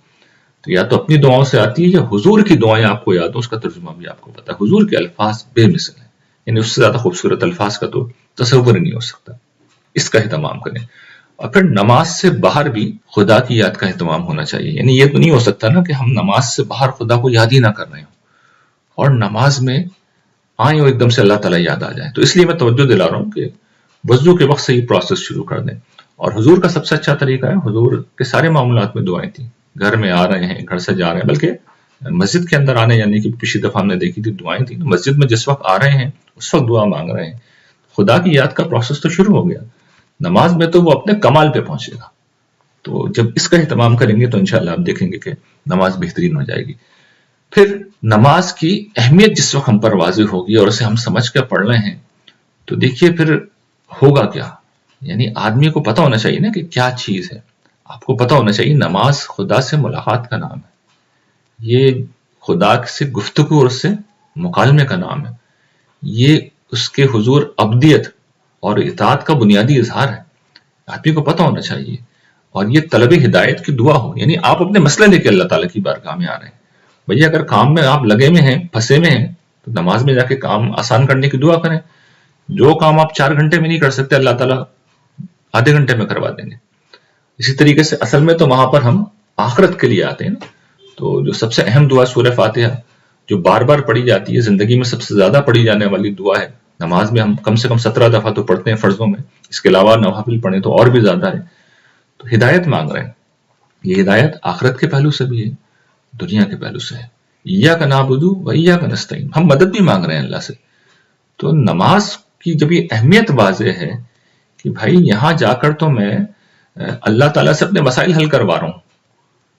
[SPEAKER 1] تو یا تو اپنی دعاؤں سے آتی ہے یا حضور کی دعائیں آپ کو یاد ہو، اس کا ترجمہ بھی آپ کو پتا ہے۔ حضور کے الفاظ بے مثل ہیں، یعنی اس سے زیادہ خوبصورت الفاظ کا تو تصور ہی نہیں ہو سکتا۔ اس کا اہتمام کریں، اور پھر نماز سے باہر بھی خدا کی یاد کا اہتمام ہونا چاہیے۔ یعنی یہ تو نہیں ہو سکتا نا کہ ہم نماز سے باہر خدا کو یاد ہی نہ کر رہے ہوں، اور نماز میں آئیں اور ایک دم سے اللہ تعالیٰ یاد آ جائے۔ تو اس لیے میں توجہ دلا رہا ہوں کہ وضو کے وقت سے یہ پروسیس شروع کر دیں۔ اور حضور کا سب سے اچھا طریقہ ہے، حضور کے سارے معاملات میں دعائیں تھیں، گھر میں آ رہے ہیں، گھر سے جا رہے ہیں، بلکہ مسجد کے اندر آنے یعنی کہ پچھلی دفعہ ہم نے دیکھی تھی دعائیں تھیں، مسجد میں جس وقت آ رہے ہیں اس وقت دعا مانگ رہے ہیں، خدا کی یاد کا پروسیس تو شروع ہو گیا۔ نماز میں تو وہ اپنے کمال پہ پہنچے گا۔ تو جب اس کا اہتمام کریں گے تو انشاءاللہ آپ دیکھیں گے کہ نماز بہترین ہو جائے گی۔ پھر نماز کی اہمیت جس وقت ہم پر واضح ہوگی اور اسے ہم سمجھ کے پڑھ رہے ہیں تو دیکھیے پھر ہوگا کیا۔ یعنی آدمی کو پتہ ہونا چاہیے نا کہ کیا چیز ہے، آپ کو پتہ ہونا چاہیے نماز خدا سے ملاقات کا نام ہے، یہ خدا سے گفتگو اور اس سے مکالمے کا نام ہے، یہ اس کے حضور عبدیت اور اطاعت کا بنیادی اظہار ہے، آدمی کو پتہ ہونا چاہیے۔ اور یہ طلب ہدایت کی دعا ہو، یعنی آپ اپنے مسئلے لے کے اللہ تعالیٰ کی بارگاہ میں آ رہے ہیں۔ بھئی اگر کام میں آپ لگے میں ہیں، پھنسے میں ہیں، تو نماز میں جا کے کام آسان کرنے کی دعا کریں۔ جو کام آپ 4 گھنٹے میں نہیں کر سکتے اللہ تعالیٰ آدھے گھنٹے میں کروا دیں گے۔ اسی طریقے سے اصل میں تو وہاں پر ہم آخرت کے لیے آتے ہیں نا، تو جو سب سے اہم دعا سورہ فاتحہ جو بار بار پڑھی جاتی ہے، زندگی میں سب سے زیادہ پڑھی جانے والی دعا ہے، نماز میں ہم کم سے کم 17 دفعہ تو پڑھتے ہیں فرضوں میں، اس کے علاوہ نوافل پڑھیں تو اور بھی زیادہ ہے. تو ہدایت مانگ رہے ہیں. یہ ہدایت آخرت کے پہلو سے بھی ہے، دنیا کے پہلو سے ہے. ایاک نعبد و ایاک نستعین، ہم مدد بھی مانگ رہے ہیں اللہ سے. تو نماز کی جب یہ اہمیت واضح ہے کہ بھائی یہاں جا کر تو میں اللہ تعالیٰ سے اپنے مسائل حل کروا رہا ہوں،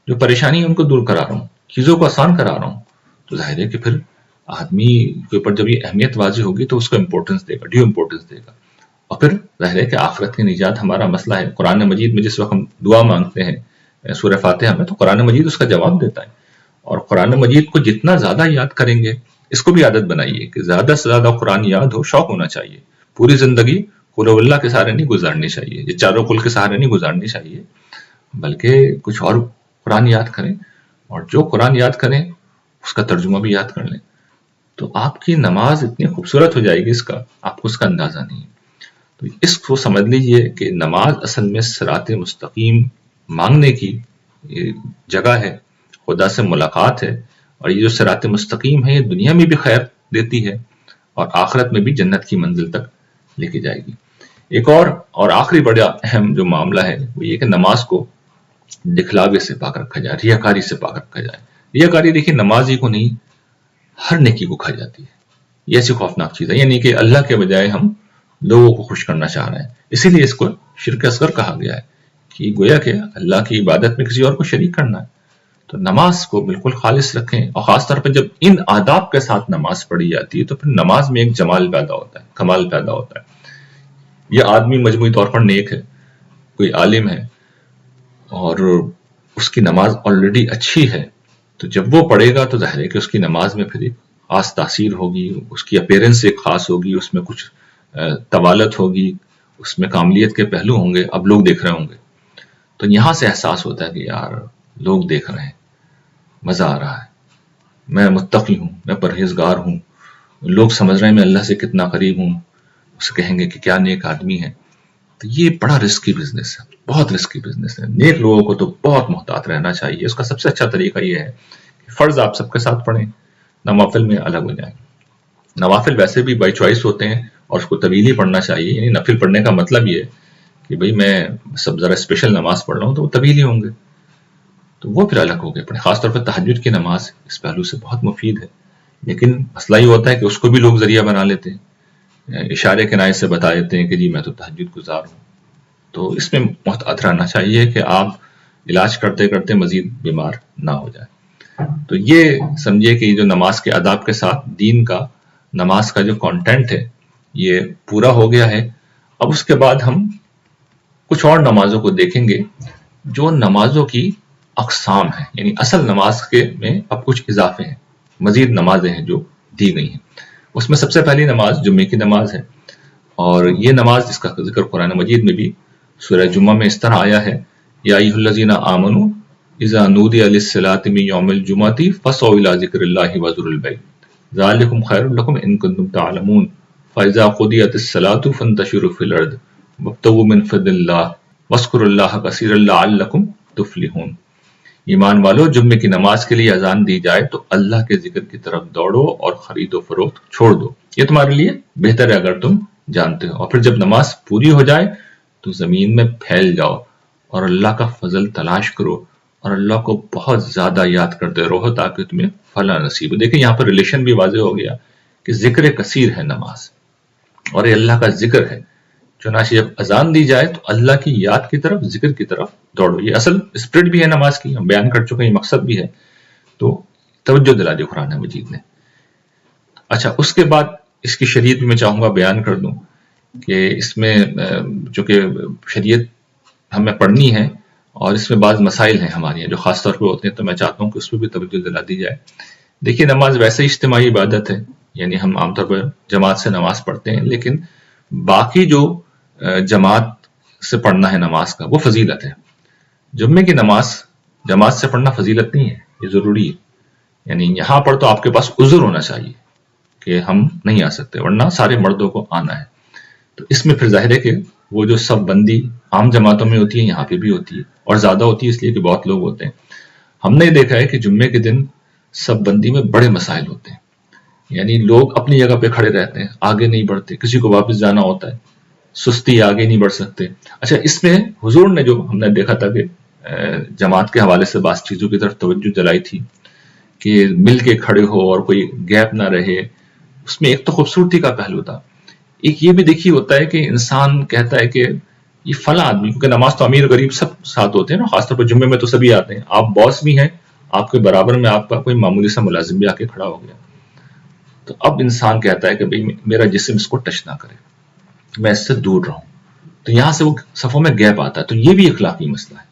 [SPEAKER 1] جو پریشانی ہے ان کو دور کرا رہا ہوں، چیزوں کو آسان کرا رہا ہوں، تو ظاہر ہے کہ پھر آدمی کے اوپر جب یہ اہمیت واضح ہوگی تو اس کو امپورٹنس دے گا، ڈیو امپورٹنس دے گا. اور پھر ظاہر ہے کہ آخرت کی نجات ہمارا مسئلہ ہے. قرآن مجید میں جس وقت ہم دعا مانگتے ہیں سورہ فاتحہ میں، تو قرآن مجید اس کا جواب دیتا ہے. اور قرآن مجید کو جتنا زیادہ یاد کریں گے، اس کو بھی عادت بنائیے کہ زیادہ سے زیادہ قرآن یاد ہو، شوق ہونا چاہیے. پوری زندگی قل اللہ کے سہارے نہیں گزارنی چاہیے، یہ چاروں قل کے سہارے نہیں گزارنی چاہیے، بلکہ کچھ اور قرآن یاد کریں. اور جو قرآن یاد کریں اس کا ترجمہ بھی یاد کر لیں، تو آپ کی نماز اتنی خوبصورت ہو جائے گی، اس کا آپ کو اس کا اندازہ نہیں. تو اس کو سمجھ لیجئے کہ نماز اصل میں صراط مستقیم مانگنے کی جگہ ہے، خدا سے ملاقات ہے. اور یہ جو صراط مستقیم ہے یہ دنیا میں بھی خیر دیتی ہے اور آخرت میں بھی جنت کی منزل تک لے کے جائے گی. ایک اور آخری بڑا اہم جو معاملہ ہے وہ یہ کہ نماز کو دکھلاوے سے پاک رکھا جائے، ریاکاری سے پاک رکھا جائے. ریاکاری دیکھیے نماز ہی کو نہیں، ہر نیکی کو کھا جاتی ہے. یہ ایسی خوفناک چیز ہے، یعنی کہ اللہ کے بجائے ہم لوگوں کو خوش کرنا چاہ رہے ہیں. اسی لیے اس کو شرک اصغر کہا گیا ہے کہ گویا کہ اللہ کی عبادت میں کسی اور کو شریک کرنا ہے. تو نماز کو بالکل خالص رکھیں، اور خاص طور پہ جب ان آداب کے ساتھ نماز پڑھی جاتی ہے تو پھر نماز میں ایک جمال پیدا ہوتا ہے، کمال پیدا ہوتا ہے. یہ آدمی مجموعی طور پر نیک ہے، کوئی عالم ہے اور اس کی نماز آلریڈی اچھی ہے، تو جب وہ پڑھے گا تو ظاہر ہے کہ اس کی نماز میں پھر ایک خاص تاثیر ہوگی، اس کی اپیرنس ایک خاص ہوگی، اس میں کچھ طوالت ہوگی، اس میں کاملیت کے پہلو ہوں گے، اب لوگ دیکھ رہے ہوں گے. تو یہاں سے احساس ہوتا ہے کہ یار لوگ دیکھ رہے ہیں، مزہ آ رہا ہے، میں متقی ہوں، میں پرہیزگار ہوں، لوگ سمجھ رہے ہیں میں اللہ سے کتنا قریب ہوں، اسے کہیں گے کہ کیا نیک آدمی ہے. تو یہ بڑا رسکی بزنس ہے، بہت رسکی بزنس ہے. نیک لوگوں کو تو بہت محتاط رہنا چاہیے. اس کا سب سے اچھا طریقہ یہ ہے کہ فرض آپ سب کے ساتھ پڑھیں، نوافل میں الگ ہو جائیں. نوافل ویسے بھی بائی چوائس ہوتے ہیں اور اس کو طویل ہی پڑھنا چاہیے. یعنی نفل پڑھنے کا مطلب یہ ہے کہ بھئی میں سب ذرا اسپیشل نماز پڑھ رہا ہوں تو وہ طویل ہی ہوں گے، تو وہ پھر الگ ہو گئے پڑھیں. خاص طور پہ تہجد کی نماز اس پہلو سے بہت مفید ہے. لیکن مسئلہ یہ ہوتا ہے کہ اس کو بھی لوگ ذریعہ بنا لیتے ہیں، اشارے کنائے سے بتا دیتے ہیں کہ جی میں تو تہجد گزار ہوں. تو اس میں محتاط رہنا چاہیے کہ آپ علاج کرتے کرتے مزید بیمار نہ ہو جائے. تو یہ سمجھیے کہ جو نماز کے آداب کے ساتھ دین کا، نماز کا جو کانٹینٹ ہے یہ پورا ہو گیا ہے. اب اس کے بعد ہم کچھ اور نمازوں کو دیکھیں گے جو نمازوں کی اقسام ہیں، یعنی اصل نماز کے میں اب کچھ اضافے ہیں، مزید نمازیں ہیں جو دی گئی ہیں. اس میں سب سے پہلی نماز جمعے کی نماز ہے، اور یہ نماز جس کا ذکر قرآن مجید میں بھی سورہ جمعہ میں اس طرح آیا ہے، یا ایھا الذین آمنوا اذا نودی للصلاۃ من یوم الجمعۃ فاسعوا الی ذکر اللہ وذروا البیع ذلکم خیر لکم ان کنتم تعلمون فاذا قضیت الصلاۃ فانتشروا فی الارض وابتغوا من فضل اللہ واذکروا اللہ کثیرا لعلکم تفلحون. ایمان والو، جمعے کی نماز کے لیے اذان دی جائے تو اللہ کے ذکر کی طرف دوڑو اور خرید و فروخت چھوڑ دو، یہ تمہارے لیے بہتر ہے اگر تم جانتے ہو. اور پھر جب نماز پوری ہو جائے تو زمین میں پھیل جاؤ اور اللہ کا فضل تلاش کرو اور اللہ کو بہت زیادہ یاد کرتے رہو تاکہ تمہیں فلاح نصیب ہو. دیکھیں یہاں پر ریلیشن بھی واضح ہو گیا کہ ذکر کثیر ہے نماز اور یہ اللہ کا ذکر ہے. چنانچہ جب اذان دی جائے تو اللہ کی یاد کی طرف، ذکر کی طرف دوڑو. یہ اصل اسپرٹ بھی ہے نماز کی، ہم بیان کر چکے ہیں، یہ مقصد بھی ہے. تو توجہ دلا دی قرآن مجید نے. اچھا، اس کے بعد اس کی شریعت بھی میں چاہوں گا بیان کر دوں کہ اس میں چونکہ شریعت ہمیں پڑھنی ہے اور اس میں بعض مسائل ہیں ہماری جو خاص طور پہ ہوتے ہیں، تو میں چاہتا ہوں کہ اس پہ بھی توجہ دلا دی جائے. دیکھیے نماز ویسے اجتماعی عبادت ہے، یعنی ہم عام طور پر جماعت سے نماز پڑھتے ہیں، لیکن باقی جو جماعت سے پڑھنا ہے نماز کا وہ فضیلت ہے. جمعے کی نماز جماعت سے پڑھنا فضیلت نہیں ہے، یہ ضروری ہے. یعنی یہاں پر تو آپ کے پاس عذر ہونا چاہیے کہ ہم نہیں آ سکتے، ورنہ سارے مردوں کو آنا ہے. تو اس میں پھر ظاہر ہے کہ وہ جو صف بندی عام جماعتوں میں ہوتی ہے یہاں پہ بھی ہوتی ہے، اور زیادہ ہوتی ہے اس لیے کہ بہت لوگ ہوتے ہیں. ہم نے دیکھا ہے کہ جمعے کے دن صف بندی میں بڑے مسائل ہوتے ہیں. یعنی لوگ اپنی جگہ پہ کھڑے رہتے ہیں، آگے نہیں بڑھتے، کسی کو واپس جانا ہوتا ہے، سستی، آگے نہیں بڑھ سکتے۔ اچھا، اس میں حضور نے جو ہم نے دیکھا تھا کہ جماعت کے حوالے سے بعض چیزوں کی طرف توجہ دلائی تھی کہ مل کے کھڑے ہو اور کوئی گیپ نہ رہے، اس میں ایک تو خوبصورتی کا پہلو تھا، ایک یہ بھی دیکھیے ہوتا ہے کہ انسان کہتا ہے کہ یہ فلاں آدمی، کیونکہ نماز تو امیر غریب سب ساتھ ہوتے ہیں نا، خاص طور پر جمعے میں تو سبھی آتے ہیں، آپ باس بھی ہیں، آپ کے برابر میں آپ کا کوئی معمولی سا ملازم بھی آ کے کھڑا ہو گیا، تو اب انسان کہتا ہے کہ بھئی میرا جسم اس کو ٹچ نہ کرے، میں اس سے دور رہوں، تو یہاں سے وہ صفوں میں گیپ آتا ہے، تو یہ بھی اخلاقی مسئلہ ہے،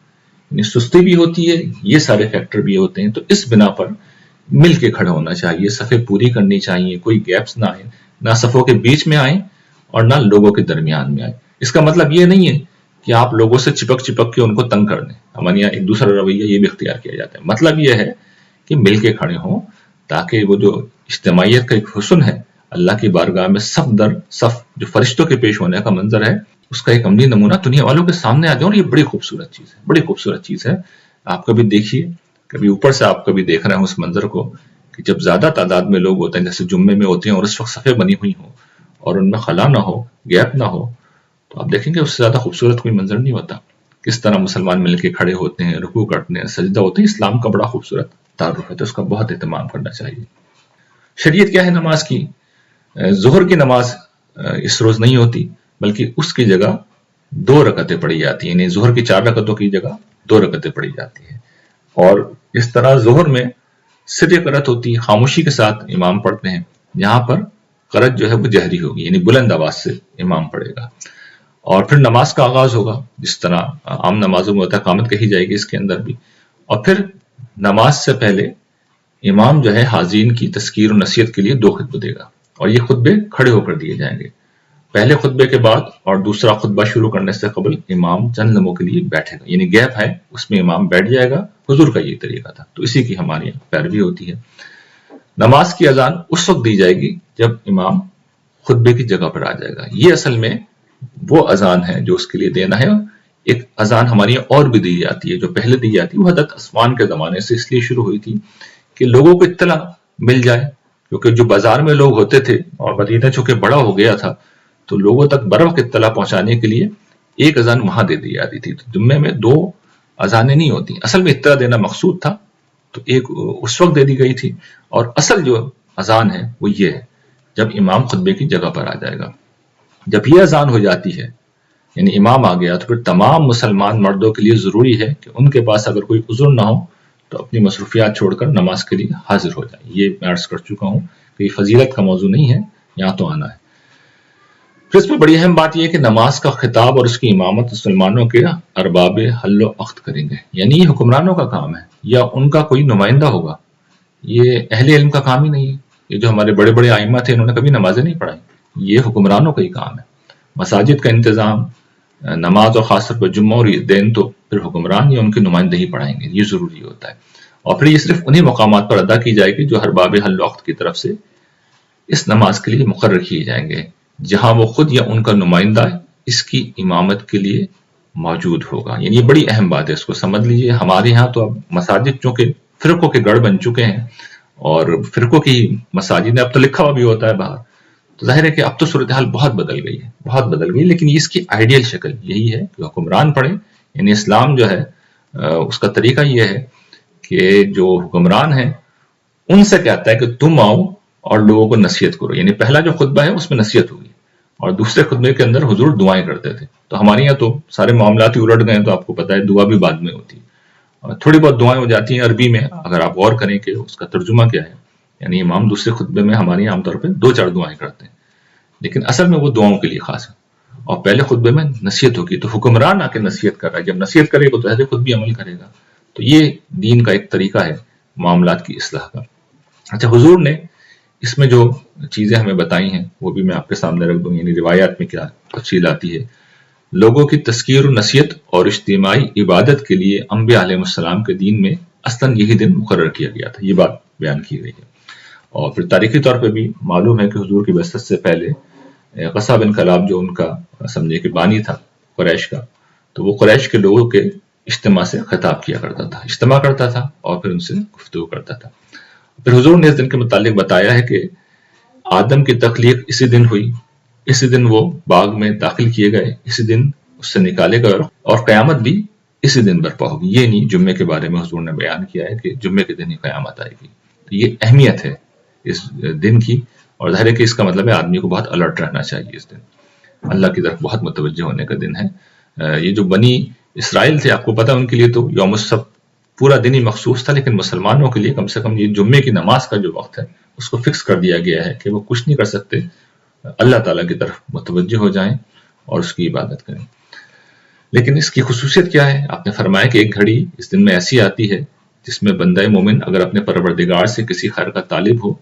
[SPEAKER 1] یعنی سستی بھی ہوتی ہے، یہ سارے فیکٹر بھی ہوتے ہیں، تو اس بنا پر مل کے کھڑا ہونا چاہیے، صفیں پوری کرنی چاہیے، کوئی گیپس نہ آئیں، نہ صفوں کے بیچ میں آئیں اور نہ لوگوں کے درمیان میں آئیں۔ اس کا مطلب یہ نہیں ہے کہ آپ لوگوں سے چپک کے ان کو تنگ کر دیں، ہمارے یہاں ایک دوسرا رویہ یہ بھی اختیار کیا جاتا ہے، مطلب یہ ہے کہ مل کے کھڑے ہوں، تاکہ وہ جو اجتماعیت کا ایک حسن ہے اللہ کی بارگاہ میں صف در صف جو فرشتوں کے پیش ہونے کا منظر ہے، اس کا ایک عملی نمونہ دنیا والوں کے سامنے آ جائے، اور یہ بڑی خوبصورت چیز ہے، بڑی خوبصورت چیز ہے۔ آپ کبھی دیکھیے، کبھی اوپر سے آپ کبھی دیکھ رہے ہیں اس منظر کو کہ جب زیادہ تعداد میں لوگ ہوتے ہیں، جیسے جمعے میں ہوتے ہیں، اور اس وقت صفیں بنی ہوئی ہوں اور ان میں خلا نہ ہو، گیپ نہ ہو، تو آپ دیکھیں گے اس سے زیادہ خوبصورت کوئی منظر نہیں ہوتا۔ کس طرح مسلمان مل کے کھڑے ہوتے ہیں، رکوع کرتے ہیں، سجدہ ہوتے ہیں، اسلام کا بڑا خوبصورت تعارف ہے، تو اس کا بہت اہتمام کرنا چاہیے۔ شریعت کیا ہے نماز کی؟ ظہر کی نماز اس روز نہیں ہوتی، بلکہ اس کی جگہ 2 رکعتیں پڑھی جاتی ہیں، یعنی ظہر کی 4 رکعتوں کی جگہ 2 رکعتیں پڑھی جاتی ہیں، اور اس طرح ظہر میں صرف قرأت ہوتی ہے، خاموشی کے ساتھ امام پڑھتے ہیں، یہاں پر قرأت جو ہے وہ جہری ہوگی، یعنی بلند آواز سے امام پڑھے گا، اور پھر نماز کا آغاز ہوگا، جس طرح عام نمازوں میں ہوتا ہے، قامت کہی جائے گی اس کے اندر بھی، اور پھر نماز سے پہلے امام جو ہے حاضرین کی تذکیر و نصیحت کے لیے 2 خطبے دے گا، اور یہ خطبے کھڑے ہو کر دیے جائیں گے، پہلے خطبے کے بعد اور دوسرا خطبہ شروع کرنے سے قبل امام چند لمحوں کے لیے بیٹھے گا، یعنی گیپ ہے اس میں امام بیٹھ جائے گا، حضور کا یہ طریقہ تھا، تو اسی کی ہماری پیروی ہوتی ہے۔ نماز کی اذان اس وقت دی جائے گی جب امام خطبے کی جگہ پر آ جائے گا، یہ اصل میں وہ اذان ہے جو اس کے لیے دینا ہے۔ ایک اذان ہماری اور بھی دی جاتی ہے، جو پہلے دی جاتی ہے وہ حضرت عثمان کے زمانے سے اس لیے شروع ہوئی تھی کہ لوگوں کو اطلاع مل جائے، کیونکہ جو بازار میں لوگ ہوتے تھے اور مدینہ چونکہ بڑا ہو گیا تھا، تو لوگوں تک بروقت اطلاع پہنچانے کے لیے ایک اذان وہاں دے دی جاتی تھی، تو جمعے میں 2 اذانیں نہیں ہوتی، اصل میں اطلاع دینا مقصود تھا، تو ایک اس وقت دے دی گئی تھی، اور اصل جو اذان ہے وہ یہ ہے جب امام خطبے کی جگہ پر آ جائے گا۔ جب یہ اذان ہو جاتی ہے، یعنی امام آ گیا، تو پھر تمام مسلمان مردوں کے لیے ضروری ہے کہ ان کے پاس اگر کوئی عذر نہ ہو تو اپنی مصروفیات چھوڑ کر نماز کے لیے حاضر ہو جائیں۔ یہ میں عرض کر چکا ہوں کہ یہ فضیلت کا موضوع نہیں ہے، یہاں تو آنا ہے۔ پھر اس میں بڑی اہم بات یہ ہے کہ نماز کا خطاب اور اس کی امامت مسلمانوں کے ارباب حل و عقد کریں گے، یعنی یہ حکمرانوں کا کام ہے یا ان کا کوئی نمائندہ ہوگا، یہ اہل علم کا کام ہی نہیں ہے۔ یہ جو ہمارے بڑے بڑے ائمہ تھے انہوں نے کبھی نمازیں نہیں پڑھائیں، یہ حکمرانوں کا ہی کام ہے۔ مساجد کا انتظام، نماز اور خاص طور پر جمعہ اور عیدین تو پھر حکمران یا ان کے نمائندے ہی پڑھائیں گے، یہ ضروری ہوتا ہے، اور پھر یہ صرف انہی مقامات پر ادا کی جائے گی جو ارباب حل و عقد کی طرف سے اس نماز کے لیے مقرر کیے جائیں گے، جہاں وہ خود یا ان کا نمائندہ اس کی امامت کے لیے موجود ہوگا۔ یعنی یہ بڑی اہم بات ہے، اس کو سمجھ لیجئے۔ ہمارے ہاں تو اب مساجد چونکہ فرقوں کے گڑھ بن چکے ہیں، اور فرقوں کی مساجد میں اب تو لکھا ہوا بھی ہوتا ہے باہر، تو ظاہر ہے کہ اب تو صورتحال بہت بدل گئی ہے، بہت بدل گئی، لیکن اس کی آئیڈیل شکل یہی ہے کہ حکمران پڑھیں، یعنی اسلام جو ہے اس کا طریقہ یہ ہے کہ جو حکمران ہیں ان سے کہتا ہے کہ تم آؤ اور لوگوں کو نصیحت کرو، یعنی پہلا جو خطبہ ہے اس میں نصیحت ہوگی، اور دوسرے خطبے کے اندر حضور دعائیں کرتے تھے۔ تو ہمارے یہاں تو سارے معاملات ہی الٹ گئے ہیں، تو آپ کو پتہ ہے دعا بھی بعد میں ہوتی ہے، تھوڑی بہت دعائیں ہو جاتی ہیں عربی میں، اگر آپ غور کریں کہ اس کا ترجمہ کیا ہے، یعنی امام دوسرے خطبے میں ہمارے یہاں عام طور پہ 2-4 دعائیں کرتے ہیں، لیکن اصل میں وہ دعاؤں کے لیے خاص ہے، اور پہلے خطبے میں نصیحت ہوگی، تو حکمران آ کے نصیحت کر رہا ہے، جب نصیحت کرے گا تو ایسے خود بھی عمل کرے گا، تو یہ دین کا ایک طریقہ ہے معاملات کی اصلاح کا۔ اچھا، حضور نے اس میں جو چیزیں ہمیں بتائی ہیں وہ بھی میں آپ کے سامنے رکھ دوں، یعنی روایات میں کیا تفصیل آتی ہے۔ لوگوں کی تذکیر و نصیحت اور اجتماعی عبادت کے لیے انبیاء علیہ السلام کے دین میں اصلاً یہی دن مقرر کیا گیا تھا، یہ بات بیان کی گئی ہے، اور پھر تاریخی طور پہ بھی معلوم ہے کہ حضور کی بعثت سے پہلے قصہ بن کلاب جو ان کا سمجھے کہ بانی تھا قریش کا، تو وہ قریش کے لوگوں کے اجتماع سے خطاب کیا کرتا تھا، اجتماع کرتا تھا اور پھر ان سے گفتگو کرتا تھا۔ پھر حضور نے اس دن کے متعلق بتایا ہے کہ آدم کی تخلیق اسی دن ہوئی، اسی دن وہ باغ میں داخل کیے گئے، اسی دن اس سے نکالے گئے، اور قیامت بھی اسی دن برپا ہوگی۔ یہ نہیں جمعے کے بارے میں حضور نے بیان کیا ہے کہ جمعے کے دن ہی قیامت آئے گی۔ تو یہ اہمیت ہے اس دن کی، اور ظاہر ہے کہ اس کا مطلب ہے آدمی کو بہت الرٹ رہنا چاہیے اس دن، اللہ کی طرف بہت متوجہ ہونے کا دن ہے۔ یہ جو بنی اسرائیل تھے، آپ کو پتا ان کے لیے تو یوم السبت پورا دن ہی مخصوص تھا، لیکن مسلمانوں کے لیے کم سے کم یہ جمعے کی نماز کا جو وقت ہے اس کو فکس کر دیا گیا ہے کہ وہ کچھ نہیں کر سکتے، اللہ تعالیٰ کی طرف متوجہ ہو جائیں اور اس کی عبادت کریں۔ لیکن اس کی خصوصیت کیا ہے؟ آپ نے فرمایا کہ ایک گھڑی اس دن میں ایسی آتی ہے جس میں بندہ مومن اگر اپنے پروردگار سے کسی خیر کا طالب ہو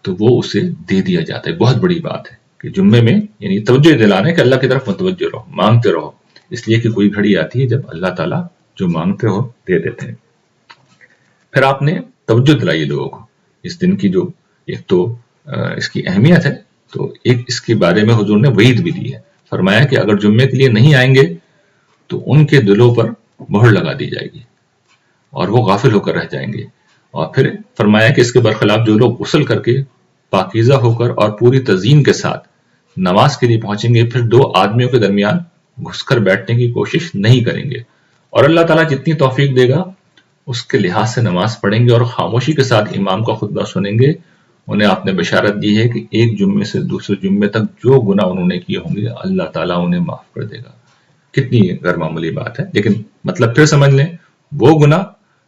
[SPEAKER 1] تو وہ اسے دے دیا جاتا ہے۔ بہت بڑی بات ہے کہ جمعے میں یعنی توجہ دلانا ہے کہ اللہ کی طرف متوجہ رہو، مانگتے رہو، اس لیے کہ کوئی گھڑی آتی ہے جب اللہ تعالیٰ جو مانگتے ہو دے دیتے ہیں۔ پھر آپ نے توجہ دلائی لوگوں کو اس دن کی، جو ایک تو اس کی اہمیت ہے، تو ایک اس کے بارے میں حضور نے وعید بھی دی ہے۔ فرمایا کہ اگر جمعے کے لیے نہیں آئیں گے تو ان کے دلوں پر مہر لگا دی جائے گی اور وہ غافل ہو کر رہ جائیں گے۔ اور پھر فرمایا کہ اس کے برخلاف جو لوگ غسل کر کے پاکیزہ ہو کر اور پوری تزئین کے ساتھ نماز کے لیے پہنچیں گے، پھر دو آدمیوں کے درمیان گھس کر بیٹھنے کی کوشش نہیں کریں گے، اور اللہ تعالیٰ جتنی توفیق دے گا اس کے لحاظ سے نماز پڑھیں گے اور خاموشی کے ساتھ امام کا خطبہ سنیں گے۔ انہیں آپ نے بشارت دی ہے کہ ایک جمعے سے دوسرے جمعے تک جو گناہ انہوں نے کیے ہوں گے اللہ تعالیٰ انہیں معاف کر دے گا۔ کتنی غیر معمولی بات ہے، لیکن مطلب پھر سمجھ لیں، وہ گناہ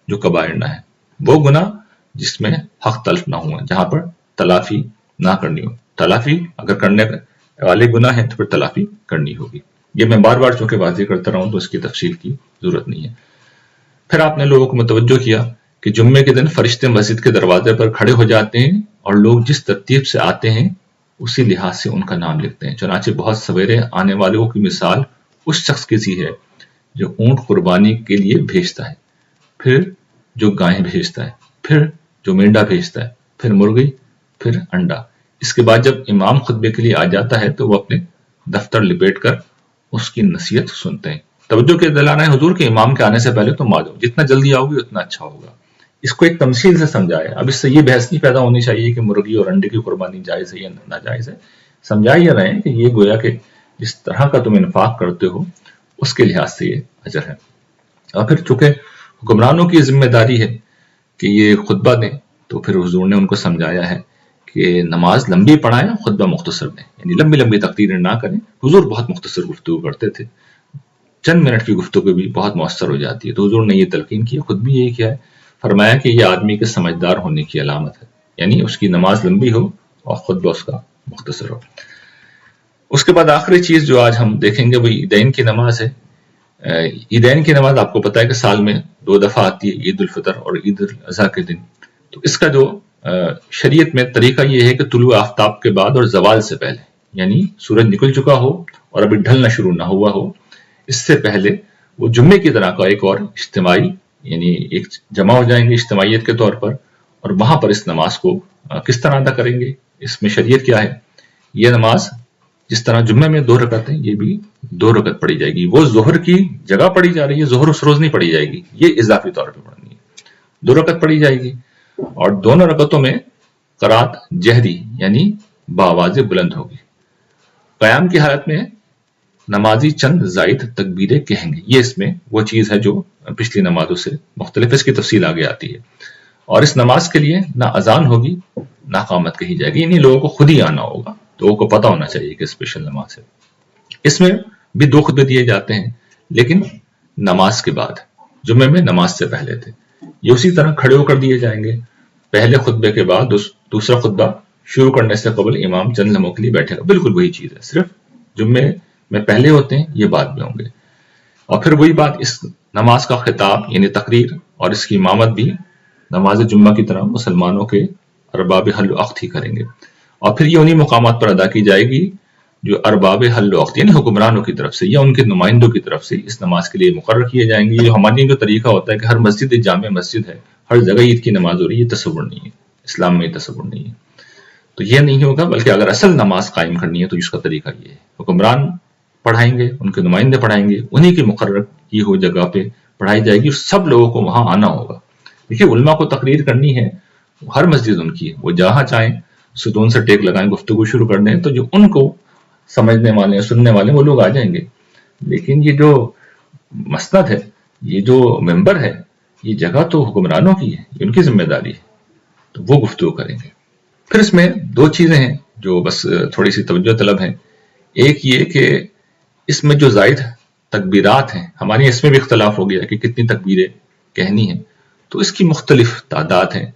[SPEAKER 1] جو کبائر نہ ہے، وہ گناہ جس میں حق تلف نہ ہوا، جہاں پر تلافی نہ کرنی ہو۔ تلافی اگر کرنے والے گناہ ہیں تو پھر تلافی کرنی ہوگی۔ یہ میں بار بار چونکہ واضح کرتا رہا ہوں تو اس کی تفصیل کی ضرورت نہیں ہے۔ پھر آپ نے لوگوں کو متوجہ کیا کہ جمعے کے دن فرشتے مسجد کے دروازے پر کھڑے ہو جاتے ہیں اور لوگ جس ترتیب سے آتے ہیں اسی لحاظ سے ان کا نام لکھتے ہیں۔ چنانچہ بہت سویرے آنے والوں کی مثال اس شخص کی سی ہے جو اونٹ قربانی کے لیے بھیجتا ہے، پھر جو گائیں بھیجتا ہے، پھر جو مینڈا بھیجتا ہے، پھر مرغی، پھر انڈا۔ اس کے بعد جب امام خطبے کے لیے آ جاتا ہے تو وہ اپنے دفتر لپیٹ کر اس کی نصیحت سنتے ہیں۔ توجہ کے دلانا ہے حضور کے امام کے آنے سے پہلے تم آ جاؤ، جتنا جلدی آؤ گے اتنا اچھا ہوگا۔ اس کو ایک تمثیل سے سمجھائے۔ اب اس سے یہ بحث نہیں پیدا ہونی چاہیے کہ مرغی اور انڈے کی قربانی جائز ہے یا ناجائز ہے۔ سمجھا یہ رہے ہیں کہ یہ گویا کہ جس طرح کا تم انفاق کرتے ہو اس کے لحاظ سے یہ اجر ہے۔ اور پھر چونکہ حکمرانوں کی ذمہ داری ہے کہ یہ خطبہ دیں، تو پھر حضور نے ان کو سمجھایا ہے کہ نماز لمبی پڑھائیں، خطبہ مختصر دیں، یعنی لمبی لمبی تقریریں نہ کریں۔ حضور بہت مختصر گفتگو کرتے تھے، چند منٹ کی گفتگو بھی بہت مؤثر ہو جاتی ہے۔ تو حضور نے یہ تلقین کی، خود بھی یہی کیا ہے، فرمایا کہ یہ آدمی کے سمجھدار ہونے کی علامت ہے، یعنی اس کی نماز لمبی ہو اور خطبہ اس کا مختصر ہو۔ اس کے بعد آخری چیز جو آج ہم دیکھیں گے وہ عیدین کی نماز ہے۔ عیدین کی نماز آپ کو پتا ہے کہ سال میں 2 دفعہ آتی ہے، عید الفطر اور عید الاضحیٰ کے دن۔ تو اس کا جو شریعت میں طریقہ یہ ہے کہ طلوع آفتاب کے بعد اور زوال سے پہلے، یعنی سورج نکل چکا ہو اور ابھی ڈھلنا شروع نہ ہوا ہو، اس سے پہلے وہ جمعے کی طرح کا ایک اور اجتماعی، یعنی ایک جمع ہو جائیں گے اجتماعیت کے طور پر، اور وہاں پر اس نماز کو کس طرح ادا کریں گے۔ اس میں شریعت کیا ہے، یہ نماز جس طرح جمعے میں 2 رکعت ہیں، یہ بھی 2 رکعت پڑھی جائے گی۔ وہ ظہر کی جگہ پڑھی جا رہی ہے، ظہر اس روز نہیں پڑھی جائے گی، یہ اضافی طور پہ پڑھنی ہے۔ 2 رکعت پڑھی جائے گی اور دونوں رکعتوں میں قرات جہری یعنی بآواز بلند ہوگی۔ قیام کی حالت میں نمازی چند زائد تکبیریں کہیں گے۔ یہ اس میں وہ چیز ہے جو پچھلی نمازوں سے مختلف، اس کی تفصیل آگے آتی ہے۔ اور اس نماز کے لیے نہ اذان ہوگی نہ اقامت کہی جائے گی، یعنی لوگوں کو خود ہی آنا ہوگا، لوگوں کو پتہ ہونا چاہیے کہ اسپیشل نماز ہے۔ اس میں بھی 2 خطبے دیے جاتے ہیں، لیکن نماز کے بعد، جمعے میں نماز سے پہلے تھے۔ یہ اسی طرح کھڑے ہو کر دیے جائیں گے، پہلے خطبے کے بعد دوسرا خطبہ شروع کرنے سے قبل امام چند لمحوں کے لیے بیٹھے گا۔ بالکل وہی چیز ہے، صرف جمعے میں پہلے ہوتے ہیں، یہ بعد میں ہوں گے۔ اور پھر وہی بات، اس نماز کا خطاب یعنی تقریر اور اس کی امامت بھی نماز جمعہ کی طرح مسلمانوں کے ارباب حل و عقد ہی کریں گے۔ اور پھر یہ انہی مقامات پر ادا کی جائے گی جو ارباب حل و عقد یعنی حکمرانوں کی طرف سے یا ان کے نمائندوں کی طرف سے اس نماز کے لیے مقرر کیے جائیں گے۔ یہ ہمارے جو طریقہ ہوتا ہے کہ ہر مسجد جامع مسجد ہے، ہر جگہ عید کی نماز ہو رہی ہے، یہ تصور نہیں ہے، اسلام میں یہ تصور نہیں ہے۔ تو یہ نہیں ہوگا، بلکہ اگر اصل نماز قائم کرنی ہے تو اس کا طریقہ یہ ہے، حکمران پڑھائیں گے، ان کے نمائندے پڑھائیں گے، انہی کی مقرر کی ہوئی جگہ پہ پڑھائی جائے گی، اور سب لوگوں کو وہاں آنا ہوگا۔ دیکھیے علماء کو تقریر کرنی ہے، ہر مسجد ان کی ہے، وہ جہاں چاہیں ستون سے ٹیک لگائیں گفتگو شروع کر دیں تو جو ان کو سمجھنے والے سننے والے وہ لوگ آ جائیں گے. لیکن یہ جو مسند ہے، یہ جو ممبر ہے، یہ جگہ تو حکمرانوں کی ہے، یہ ان کی ذمہ داری ہے، تو وہ گفتگو کریں گے. پھر اس میں دو چیزیں ہیں جو بس تھوڑی سی توجہ طلب ہیں. ایک یہ کہ اس میں جو زائد تکبیرات ہیں، ہمارے اس میں بھی اختلاف ہو گیا کہ کتنی تکبیریں کہنی ہیں، تو اس کی مختلف تعداد ہیں.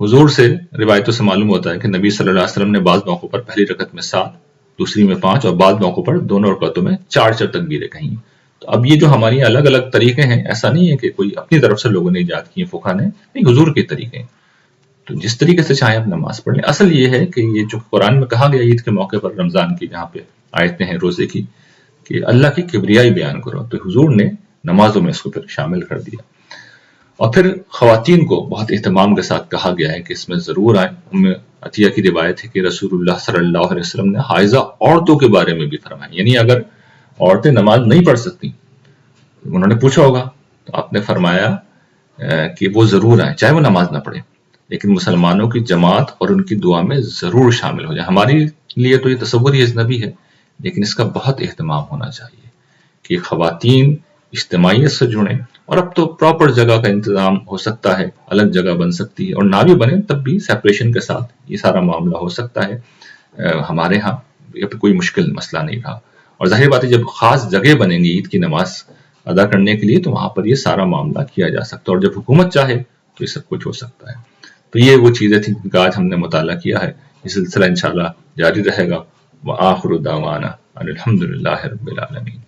[SPEAKER 1] حضور سے روایتوں سے معلوم ہوتا ہے کہ نبی صلی اللہ علیہ وسلم نے بعض موقعوں پر پہلی رکعت میں 7، دوسری میں 5 اور بعض موقعوں پر دونوں رکعتوں میں 4 تکبیریں کہیں. تو اب یہ جو ہماری الگ الگ طریقے ہیں، ایسا نہیں ہے کہ کوئی اپنی طرف سے لوگوں نے ایجاد کی ہیں فقہا نے، نہیں، حضور کے طریقے ہیں. تو جس طریقے سے چاہیں آپ نماز پڑھ لیں. اصل یہ ہے کہ یہ جو قرآن میں کہا گیا عید کے موقع پر، رمضان کی جہاں پہ آیتیں ہیں روزے کی، کہ اللہ کی کبریائی بیان کرو، تو حضور نے نمازوں میں اس کو پھر شامل کر دیا. اور پھر خواتین کو بہت اہتمام کے ساتھ کہا گیا ہے کہ اس میں ضرور آئیں. ام عطیہ کی روایت ہے کہ رسول اللہ صلی اللہ علیہ وسلم نے حائضہ عورتوں کے بارے میں بھی فرمایا، یعنی اگر عورتیں نماز نہیں پڑھ سکتی، انہوں نے پوچھا ہوگا تو آپ نے فرمایا کہ وہ ضرور آئیں چاہے وہ نماز نہ پڑھیں، لیکن مسلمانوں کی جماعت اور ان کی دعا میں ضرور شامل ہو جائیں. ہمارے لیے تو یہ تصور ہی اجنبی ہے، لیکن اس کا بہت اہتمام ہونا چاہیے کہ خواتین اجتماعیت سے جڑیں. اور اب تو پراپر جگہ کا انتظام ہو سکتا ہے، الگ جگہ بن سکتی ہے، اور نہ بھی بنے تب بھی سیپریشن کے ساتھ یہ سارا معاملہ ہو سکتا ہے. ہمارے ہاں کوئی مشکل مسئلہ نہیں رہا. اور ظاہر بات ہے جب خاص جگہ بنیں گی عید کی نماز ادا کرنے کے لیے تو وہاں پر یہ سارا معاملہ کیا جا سکتا ہے، اور جب حکومت چاہے تو یہ سب کچھ ہو سکتا ہے. تو یہ وہ چیزیں تھیں جن کا آج ہم نے مطالعہ کیا ہے. یہ سلسلہ انشاءاللہ جاری رہے گا. وآخر دعوانا ان الحمد للہ رب العالمین.